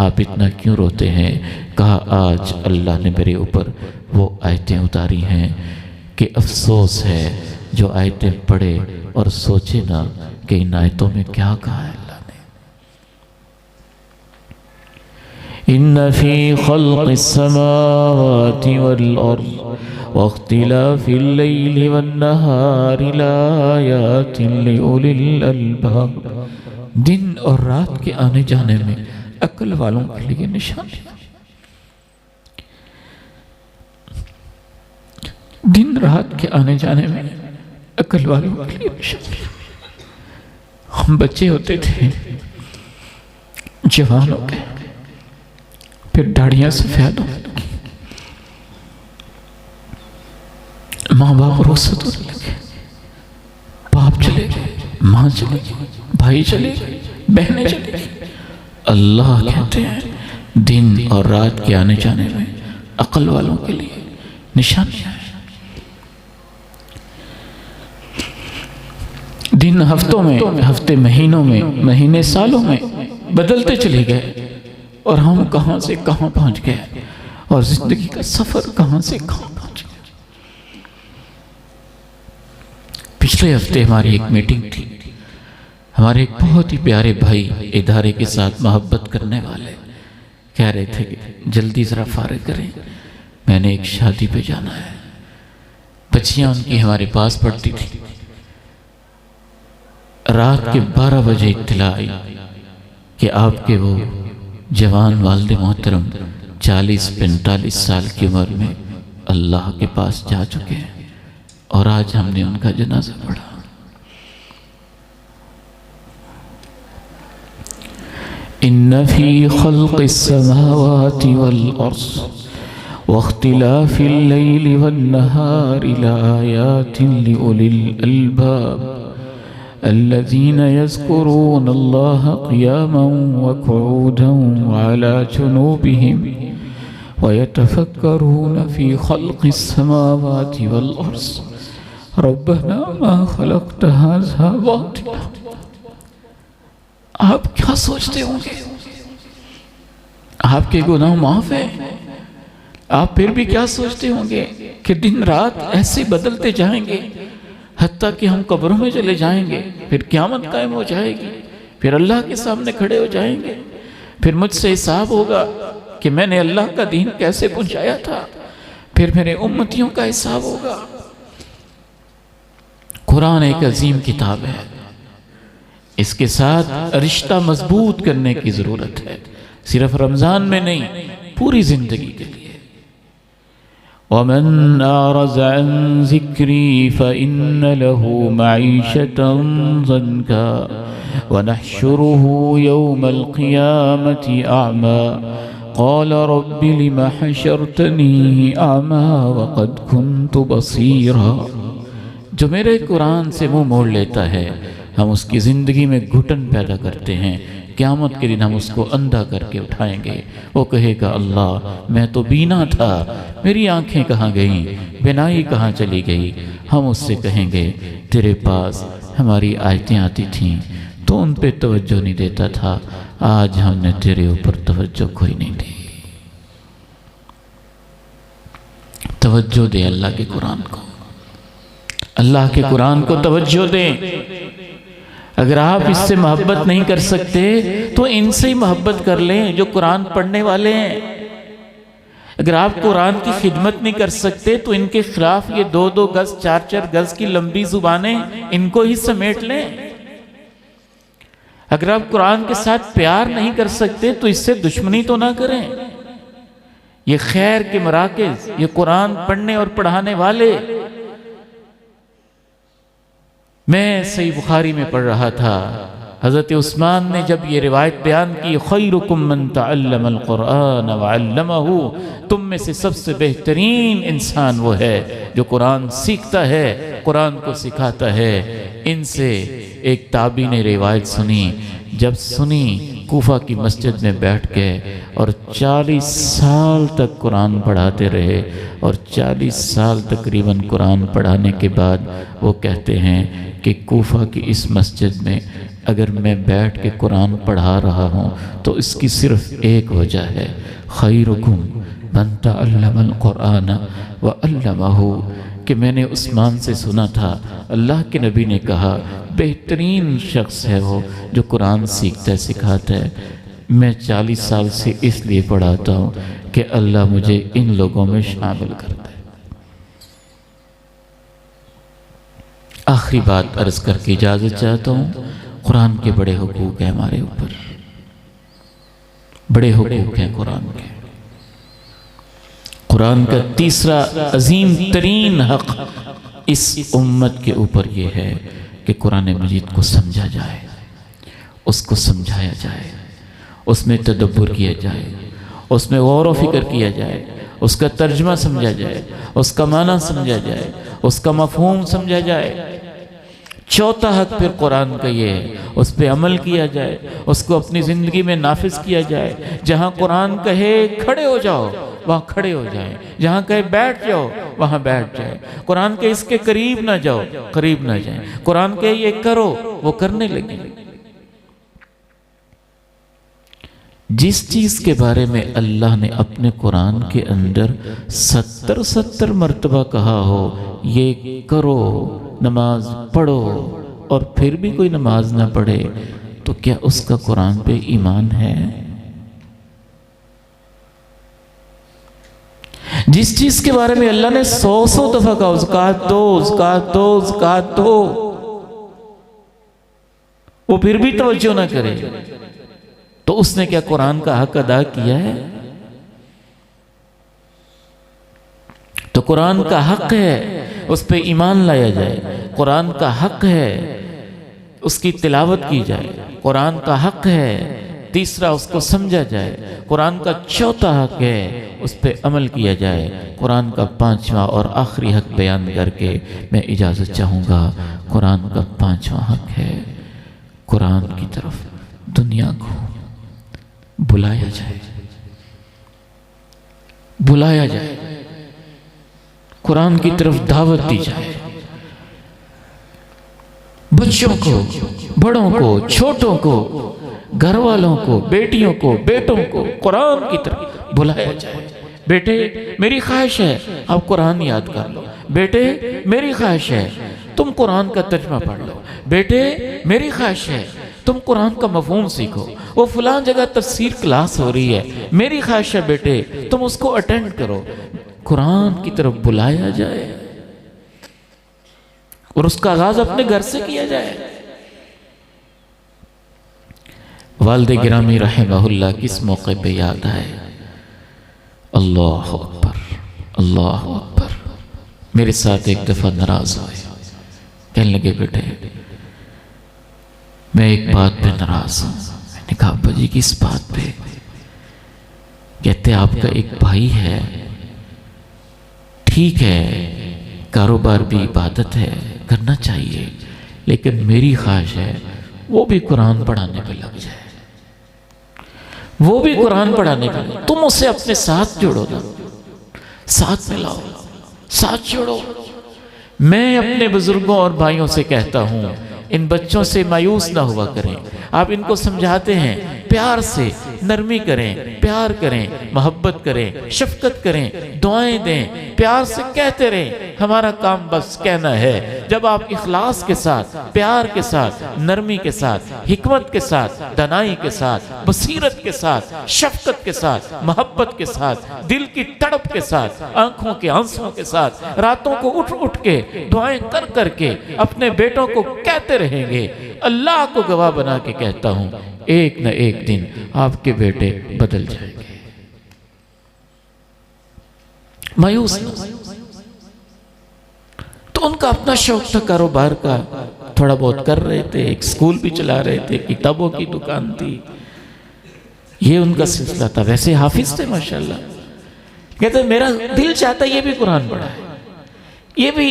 آپ اتنا کیوں روتے ہیں؟ کہا آج اللہ نے میرے اوپر وہ آیتیں اتاری ہیں کہ افسوس ہے جو آیتیں پڑھے اور سوچے نہ کہ ان آیتوں میں کیا کہا ہے اللہ نے۔ ان فی خلق السماوات والارض واختلاف اللیل والنہار لآیات لأولی الالباب، دن اور رات کے آنے جانے میں عقل والوں کے لیے نشانی، دن رات کے آنے جانے میں عقل والوں کے لیے نشانی۔ ہم بچے ہوتے تھے جوان ہو گئے، پھر داڑیاں سفید ہو گئی، ماں باپ رخصت ہونے لگے، باپ چلے گئے، ماں چلے گئی، بھائی چلے گئے، بہنیں چلے گئی۔ اللہ کہتے ہیں دن اور رات کے آنے جانے میں عقل والوں کے لیے نشانیاں ہیں۔ دن ہفتوں میں، ہفتے مہینوں میں، مہینے سالوں میں بدلتے چلے گئے، اور ہم کہاں سے کہاں پہنچ گئے، اور زندگی کا سفر کہاں سے کہاں پہنچ گیا۔ پچھلے ہفتے ہماری ایک میٹنگ تھی، ہمارے ایک بہت ہی پیارے بھائی ادارے کے ساتھ محبت کرنے والے کہہ رہے تھے کہ جلدی ذرا فارغ کریں، میں نے ایک شادی پہ جانا ہے۔ بچیاں ان کی ہمارے پاس پڑھتی تھی۔ رات کے 12 بجے اطلاع آئی کہ آپ کے وہ جوان والد محترم 40-45 سال کی عمر میں اللہ کے پاس جا چکے ہیں، اور آج ہم نے ان کا جنازہ پڑھا۔ ان فی خلق السماوات والارض واختلاف اللیل والنہار لآیات لأولی الالباب الذین یذکرون اللہ قیاما وقعودا وعلی جنوبہم ویتفکرون فی خلق السماوات والارض ربنا ما خلقت ھذا باطلا۔ آپ کیا سوچتے ہوں گے؟ آپ کے گناہ معاف ہیں؟ آپ پھر بھی کیا سوچتے ہوں گے کہ دن رات ایسے بدلتے جائیں گے حتیٰ کہ ہم قبروں میں چلے جائیں گے، پھر قیامت قائم ہو جائے گی، پھر اللہ کے سامنے کھڑے ہو جائیں گے، پھر مجھ سے حساب ہوگا کہ میں نے اللہ کا دین کیسے پہنچایا تھا، پھر میرے امتیوں کا حساب ہوگا۔ قرآن ایک عظیم کتاب ہے، اس کے ساتھ رشتہ مضبوط کرنے کی ضرورت ہے، صرف رمضان میں نہیں، پوری زندگی کے لیے۔ وَمَنْ أَعْرَضَ عَنْ ذِكْرِي فَإِنَّ لَهُ مَعِيشَةً ضَنْكًا وَنَحْشُرُهُ يَوْمَ الْقِيَامَةِ أَعْمَى قَالَ رَبِّ لِمَ حَشَرْتَنِي أَعْمَى وَقَدْ كُنْتُ بَصِيرًا۔ جو میرے قرآن سے منہ موڑ لیتا ہے، ہم اس کی زندگی میں گھٹن پیدا کرتے ہیں، قیامت کے دن ہم اس کو اندھا کر کے اٹھائیں گے۔ وہ کہے گا اللہ میں تو بینا تھا، میری آنکھیں کہاں گئیں، بینائی کہاں چلی گئی۔ ہم اس سے کہیں گے تیرے پاس ہماری آیتیں آتی تھیں، تو ان پہ توجہ نہیں دیتا تھا، آج ہم نے تیرے اوپر توجہ کوئی نہیں دی۔ توجہ دے اللہ کے قرآن کو، اللہ کے قرآن کو توجہ دیں۔ اگر آپ اس سے محبت نہیں کر سکتے تو ان سے ہی محبت کر لیں جو قرآن پڑھنے والے ہیں۔ اگر آپ قرآن کی خدمت نہیں کر سکتے تو ان کے خلاف یہ 2-2 گز 4-4 گز کی لمبی زبانیں، ان کو ہی سمیٹ لیں۔ اگر آپ قرآن کے ساتھ پیار نہیں کر سکتے تو اس سے دشمنی تو نہ کریں۔ یہ خیر کے مراکز، یہ قرآن پڑھنے اور پڑھانے والے۔ میں صحیح بخاری میں پڑھ رہا تھا، حضرت عثمان نے جب یہ روایت بیان کی، خیرکم من تعلم القرآن وعلمہ، تم میں سے سب سے بہترین انسان وہ ہے جو قرآن سیکھتا ہے، قرآن کو سکھاتا ہے۔ ان سے ایک تابعی نے روایت سنی، جب سنی کوفہ کی مسجد میں بیٹھ گئے اور 40 سال تک قرآن پڑھاتے رہے، اور 40 سال تقریباً قرآن پڑھانے کے بعد وہ کہتے ہیں کہ کوفہ کی اس مسجد میں اگر میں بیٹھ کے قرآن پڑھا رہا ہوں تو اس کی صرف ایک وجہ ہے، خیرکم من تعلم القرآن وعلمہ، کہ میں نے عثمان سے سنا تھا اللہ کے نبی نے کہا بہترین شخص ہے وہ جو قرآن سیکھتا ہے سکھاتا ہے۔ میں 40 سال سے اس لیے پڑھاتا ہوں کہ اللہ مجھے ان لوگوں میں شامل کرتا ہے۔ آخری بات عرض کر کے اجازت چاہتا ہوں، قرآن کے بڑے حقوق ہیں ہمارے اوپر، بڑے حقوق ہیں قرآن کے۔ قرآن کا تیسرا عظیم ترین حق اس امت کے اوپر یہ ہے کہ قرآن مجید کو سمجھا جائے، اس کو سمجھایا جائے، اس میں تدبر کیا جائے، اس میں غور و فکر کیا جائے، اس کا ترجمہ سمجھا جائے، اس کا معنی سمجھا جائے، اس کا مفہوم سمجھا جائے۔ چوتھا حق پھر قرآن کا یہ ہے، اس پہ عمل کیا جائے، اس کو اپنی زندگی میں نافذ کیا جائے۔ جہاں قرآن کہے کھڑے ہو جاؤ وہاں کھڑے ہو جائیں، جہاں کہے بیٹھ جاؤ وہاں بیٹھ جائیں۔ قرآن کے اس کے قریب نہ جاؤ، قریب نہ جائیں۔ قرآن کے یہ کرو، وہ کرنے لگیں۔ جس چیز کے بارے میں اللہ نے اپنے قرآن کے اندر 70 مرتبہ کہا ہو یہ کرو، نماز پڑھو، اور پھر بھی کوئی نماز نہ پڑھے تو کیا اس کا قرآن پہ ایمان ہے؟ جس چیز کے بارے میں اللہ نے 100 دفعہ کہا زکات دو، زکات دو، زکات دو، وہ پھر بھی توجہ نہ کرے تو اس نے کیا قرآن کا حق ادا کیا ہے؟ تو قرآن کا حق ہے اس پہ ایمان لایا جائے، قرآن کا حق ہے اس کی تلاوت کی جائے، قرآن کا حق ہے تیسرا اس کو سمجھا جائے، قرآن کا چوتھا حق ہے اس پہ عمل کیا جائے۔ قرآن کا پانچواں اور آخری حق بیان کر کے میں اجازت چاہوں گا۔ قرآن کا پانچواں حق ہے قرآن کی طرف دنیا کو بلایا جائے، بلایا جائے، قرآن کی طرف دعوت دی جائے، بچوں کو، بڑوں کو، چھوٹوں کو، گھر والوں کو، بیٹیوں کو، بیٹوں کو قرآن کی طرف بلایا جائے۔ بیٹے میری خواہش ہے آپ قرآن یاد کر لو، بیٹے میری خواہش ہے تم قرآن کا ترجمہ پڑھ لو، بیٹے میری خواہش ہے تم قرآن کا مفہوم سیکھو، وہ فلاں جگہ تفسیر کلاس ہو رہی ہے، میری خواہش ہے بیٹے تم اس کو اٹینڈ کرو۔ قرآن کی طرف بلایا جائے اور اس کا آغاز اپنے گھر سے کیا جائے۔ والد گرامی رحمہ اللہ کس موقع پہ یاد آئے؟ اللہ اکبر، اللہ اکبر۔ میرے ساتھ ایک دفعہ ناراض ہوئے، کہنے لگے بیٹے میں ایک بات پہ ناراض ہوں۔ میں نے کہا ابا جی کس بات پہ؟ کہتے آپ کا ایک بھائی ہے، ٹھیک ہے کاروبار بھی عبادت ہے کرنا چاہیے، لیکن میری خواہش ہے وہ بھی قرآن پڑھانے پہ لگ جائے، وہ بھی قرآن پڑھانے پہ، تم اسے اپنے ساتھ جوڑو نا، ساتھ ملاؤ، ساتھ جوڑو۔ میں اپنے بزرگوں اور بھائیوں سے کہتا ہوں ان بچوں سے مایوس نہ ہوا کریں، آپ ان کو سمجھاتے ہیں، پیار سے نرمی کریں، پیار کریں، محبت کریں، شفقت کریں، دعائیں دیں، پیار سے کہتے رہیں۔ ہمارا کام بس کہنا ہے۔ جب آپ اخلاص کے ساتھ، پیار کے ساتھ، نرمی کے ساتھ، حکمت کے ساتھ، دانائی کے ساتھ، بصیرت کے ساتھ، شفقت کے ساتھ، محبت کے ساتھ، دل کی تڑپ کے ساتھ، آنکھوں کے آنسوں کے ساتھ، راتوں کو اٹھ اٹھ کے دعائیں کر کر کے اپنے بیٹوں کو کہتے رہیں گے، اللہ کو گواہ بنا کے کہتا ہوں ایک نہ ایک دن آپ کے بیٹے بدل جائیں گے۔ مایوس نہ، تو ان کا اپنا شوق تھا کاروبار کا، تھوڑا بہت کر رہے تھے، ایک سکول بھی چلا رہے تھے، کتابوں کی دکان تھی، یہ ان کا سلسلہ تھا۔ ویسے حافظ تھے ماشاءاللہ، کہتے میرا دل چاہتا ہے یہ بھی قرآن پڑھا ہے، یہ بھی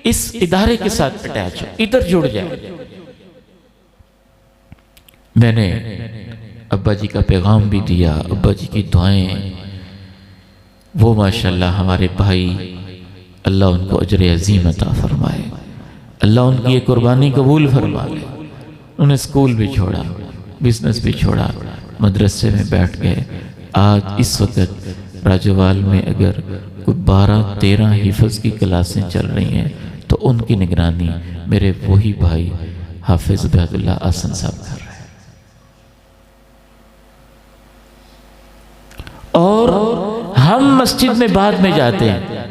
اس ادارے کے ساتھ اٹیچ ہو، ادھر جڑ جائے۔ میں نے ابا جی کا پیغام بھی دیا، ابا جی کی دعائیں، وہ ماشاءاللہ ہمارے بھائی، اللہ ان کو اجر عظیم عطا فرمائے، اللہ ان کی یہ قربانی قبول فرما لے۔ انہوں نے سکول بھی چھوڑا، بزنس بھی چھوڑا، مدرسے میں بیٹھ گئے۔ آج اس وقت راجوال میں اگر کوئی 12-13 حفظ کی کلاسیں چل رہی ہیں تو ان کی نگرانی میرے وہی بھائی حافظ عبید اللہ آسن صاحب کر رہے ہیں۔ اور ہم مسجد میں بعد میں جاتے ہیں،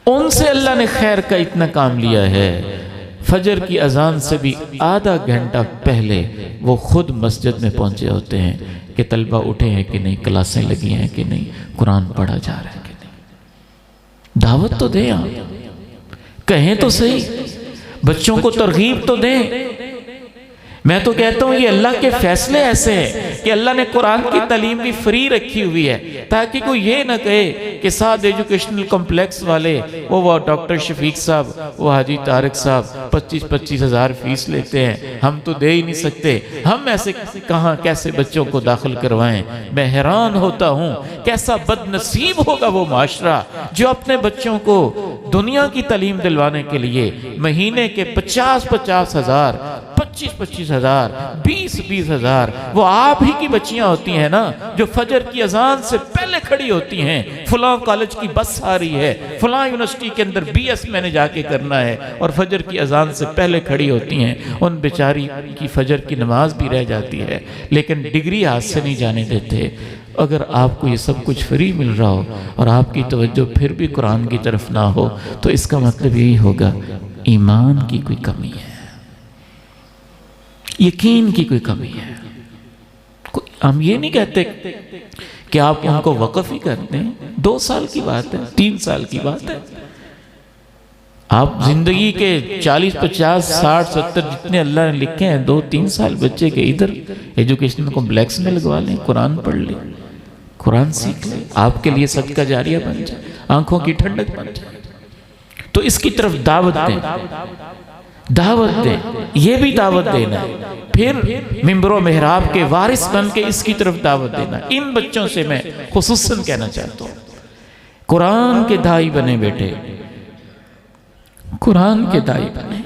ان سے اللہ نے خیر کا اتنا کام لیا ہے، فجر کی اذان سے بھی آدھا گھنٹہ پہلے وہ خود مسجد میں پہنچے ہوتے ہیں کہ طلبہ اٹھے ہیں کہ نہیں، کلاسیں لگی ہیں کہ نہیں، قرآن پڑھا جا رہا ہے کہ نہیں۔ دعوت تو دیں، آپ کہیں تو صحیح، بچوں کو ترغیب تو دیں۔ میں تو کہتا ہوں یہ اللہ کے فیصلے ایسے ہیں کہ اللہ نے قرآن کی تعلیم بھی فری رکھی ہوئی ہے تاکہ کوئی یہ نہ کہے کہ ساتھ ایجوکیشنل کمپلیکس والے وہ ڈاکٹر شفیق صاحب وہ حاجی طارق صاحب 25 ہزار فیس لیتے ہیں، ہم تو دے ہی نہیں سکتے، ہم ایسے کہاں کیسے بچوں کو داخل کروائیں۔ میں حیران ہوتا ہوں کیسا بد نصیب ہوگا وہ معاشرہ جو اپنے بچوں کو دنیا کی تعلیم دلوانے کے لیے مہینے کے 50 ہزار 25 ہزار 20 ہزار، وہ آپ ہی کی بچیاں ہوتی ہیں نا جو فجر کی اذان سے پہلے کھڑی ہوتی ہیں، فلاں کالج کی بس آ رہی ہے، فلاں یونیورسٹی کے اندر BS میں نے جا کے کرنا ہے، اور فجر کی اذان سے پہلے کھڑی ہوتی ہیں، ان بیچاری کی فجر کی نماز بھی رہ جاتی ہے لیکن ڈگری ہاتھ سے نہیں جانے دیتے۔ اگر آپ کو یہ سب کچھ فری مل رہا ہو اور آپ کی توجہ پھر بھی قرآن کی طرف نہ ہو تو اس کا مطلب یہی ہوگا ایمان کی کوئی کمی ہے، یقین کی کوئی کمی ہے۔ ہم یہ نہیں کہتے کہ آپ ان کو وقف ہی کرتے ہیں، 2 سال کی بات ہے، 3 سال کی بات ہے۔ آپ زندگی کے 40 50 60 70 جتنے اللہ نے لکھے ہیں 2-3 سال بچے کے ادھر ایجوکیشن کمپلیکس میں لگوا لیں، قرآن پڑھ لیں، قرآن سیکھ لیں، آپ کے لیے صدقہ جاریہ بن جائے، آنکھوں کی ٹھنڈک بن جائے۔ تو اس کی طرف دعوت دیں، دعوت دیں، یہ بھی دعوت دینا ہے، پھر ممبر و محراب کے وارث بن کے اس کی طرف دعوت دینا۔ ان بچوں سے میں خصوصاً کہنا چاہتا ہوں قرآن کے داعی بنے بیٹے، قرآن کے داعی بنے۔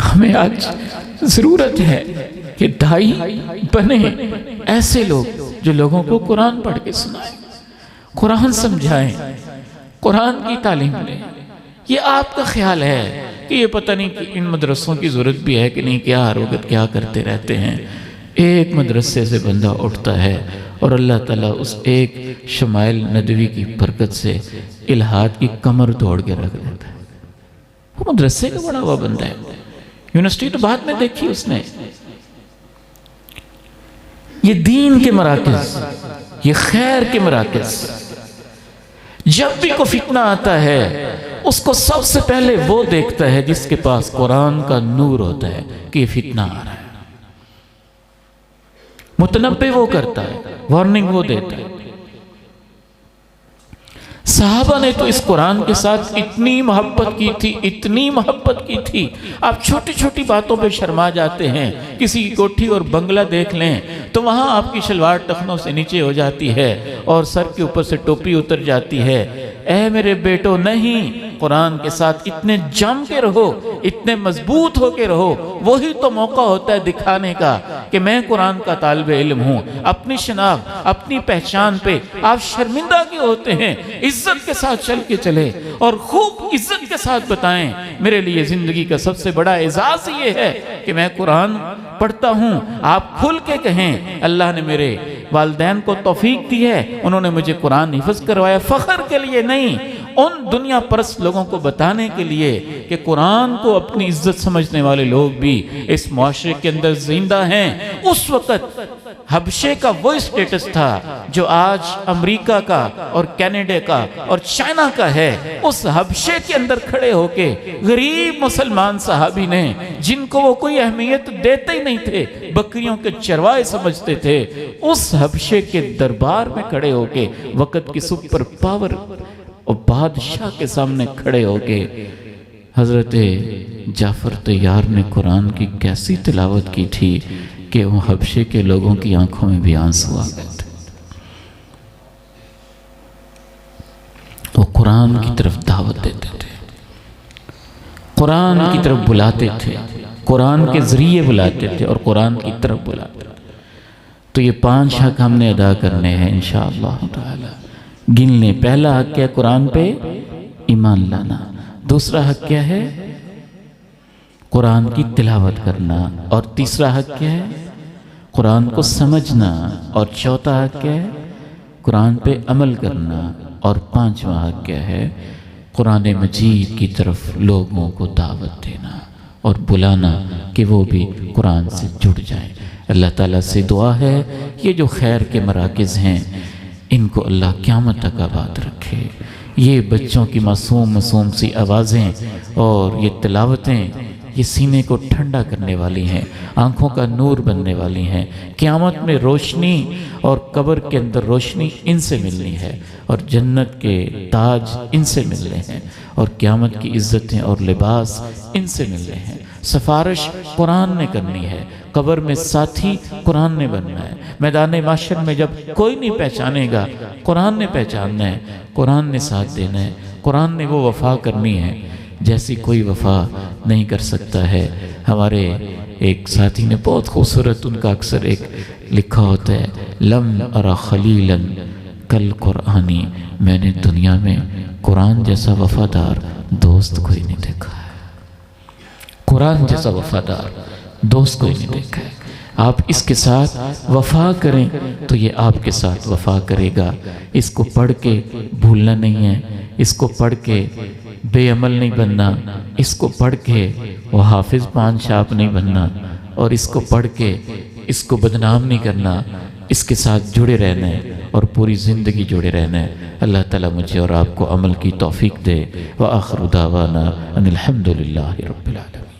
ہمیں آج ضرورت ہے کہ داعی بنے، ایسے لوگ جو لوگوں کو قرآن پڑھ کے سنائیں، قرآن سمجھائیں، قرآن کی تعلیم لیں۔ یہ آپ کا خیال ہے کہ یہ پتہ نہیں کہ ان مدرسوں کی ضرورت بھی ہے کہ نہیں، کیا ہر وقت کیا کرتے رہتے ہیں۔ ایک مدرسے سے بندہ اٹھتا ہے اور اللہ تعالیٰ اس ایک شمائل ندوی کی برکت سے الہاد کی کمر توڑ کے رکھ دیتا ہے۔ وہ مدرسے کا بڑا ہوا بندہ ہے، یونیورسٹی تو بعد میں دیکھی اس نے۔ یہ دین کے مراکز، یہ خیر کے مراکز، جب بھی کوئی فتنہ آتا ہے اس کو سب سے پہلے وہ دیکھتا ہے جس کے پاس قرآن کا نور ہوتا ہے کہ یہ فتنہ آ رہا ہے، متنبہ وہ کرتا ہے، وارننگ وہ دیتا ہے۔ صحابہ نے تو اس قرآن کے ساتھ اتنی محبت کی تھی، اتنی محبت کی تھی، آپ چھوٹی چھوٹی باتوں پہ شرما جاتے ہیں۔ کسی کی کوٹھی اور بنگلہ دیکھ لیں تو وہاں آپ کی شلوار ٹخنوں سے نیچے ہو جاتی ہے اور سر کے اوپر سے ٹوپی اتر جاتی ہے۔ اے میرے بیٹو، نہیں، قرآن کے ساتھ اتنے جم کے رہو، اتنے مضبوط ہو کے رہو، وہی تو موقع ہوتا ہے دکھانے کا کہ میں قرآن کا طالب علم ہوں۔ اپنی شناخت، اپنی پہچان پہ آپ شرمندہ کیوں ہوتے ہیں؟ عزت کے ساتھ چل کے چلے اور خوب عزت کے ساتھ بتائیں میرے لیے زندگی کا سب سے بڑا اعزاز یہ ہے کہ میں قرآن پڑھتا ہوں۔ آپ کھل کے کہیں اللہ نے میرے والدین کو توفیق دی ہے، انہوں نے مجھے قرآن حفظ کروایا، فخر کے لیے نہیں، ان دنیا پرست لوگوں کو بتانے کے لیے کہ قرآن کو اپنی عزت سمجھنے والے لوگ بھی اس معاشرے کے اندر زندہ ہیں۔ اس وقت حبشے کا وہ اسٹیٹس تھا جو آج امریکہ کا اور کینیڈا کا اور چائنا کا ہے۔ اس حبشے کے اندر کھڑے ہو کے غریب مسلمان صحابی نے، جن کو وہ کوئی اہمیت دیتے ہی نہیں تھے، بکریوں کے چروائے سمجھتے تھے، اس حبشے کے دربار میں کھڑے ہو کے وقت کی سپر پاور اور بادشاہ کے سامنے کھڑے ہو کے حضرت جعفر طیار نے قرآن کی کیسی تلاوت کی تھی کہ وہ حبشے کے لوگوں کی آنکھوں میں بھی آنسو آ گئے تھے۔ وہ قرآن کی طرف دعوت دیتے تھے، قرآن کی طرف بلاتے تھے، قرآن کے ذریعے بلاتے تھے اور قرآن کی طرف بلاتے تھے۔ تو یہ 5 حق ہم نے ادا کرنے ہیں انشاءاللہ تعالی۔ گن لیں، پہلا حق کیا ہے؟ قرآن پہ ایمان لانا۔ دوسرا حق کیا ہے؟ قرآن کی تلاوت کرنا۔ اور تیسرا حق کیا ہے؟ قرآن کو سمجھنا۔ اور چوتھا حق کیا ہے؟ قرآن پہ عمل کرنا۔ اور 5واں حق کیا ہے؟ قرآن مجید کی طرف لوگوں کو دعوت دینا اور بلانا کہ وہ بھی قرآن سے جڑ جائیں۔ اللہ تعالیٰ سے دعا ہے یہ جو خیر کے مراکز ہیں ان کو اللہ قیامت تک آباد رکھے، یہ بچوں کی معصوم سی آوازیں اور یہ تلاوتیں یہ سینے کو ٹھنڈا کرنے والی ہیں، آنکھوں کا نور بننے والی ہیں۔ قیامت میں روشنی اور قبر کے اندر روشنی ان سے ملنی ہے، اور جنت کے تاج ان سے ملنے ہیں، اور قیامت کی عزتیں اور لباس ان سے ملنے ہیں۔ سفارش قرآن نے کرنی ہے، قبر میں ساتھی قرآن نے بننا ہے، میدان محشر میں جب کوئی نہیں پہچانے گا قرآن نے پہچاننا ہے، قرآن نے ساتھ دینا ہے، قرآن نے وہ وفا کرنی ہے جیسی کوئی وفا نہیں کر سکتا ہے۔ ہمارے ایک ساتھی نے بہت خوبصورت ان کا اکثر ایک لکھا ہوتا ہے، لم ارا خلیلا کل قرآنی، میں نے دنیا میں قرآن جیسا وفادار دوست کوئی نہیں دیکھا ہے، قرآن جیسا وفادار دوست کوئی نہیں دیکھا ہے۔ آپ اس کے ساتھ وفا کریں تو یہ آپ کے ساتھ وفا کرے گا۔ اس کو پڑھ کے بھولنا نہیں ہے، اس کو پڑھ کے بے عمل نہیں بننا، اس کو پڑھ کے وہ حافظ پان شاپ نہیں بننا، اور اس کو پڑھ کے اس کو بدنام نہیں کرنا، اس کے ساتھ جڑے رہنا ہے اور پوری زندگی جڑے رہنا ہے۔ اللہ تعالیٰ مجھے اور آپ کو عمل کی توفیق دے۔ وآخر دعوانا ان الحمد للہ رب العالمین۔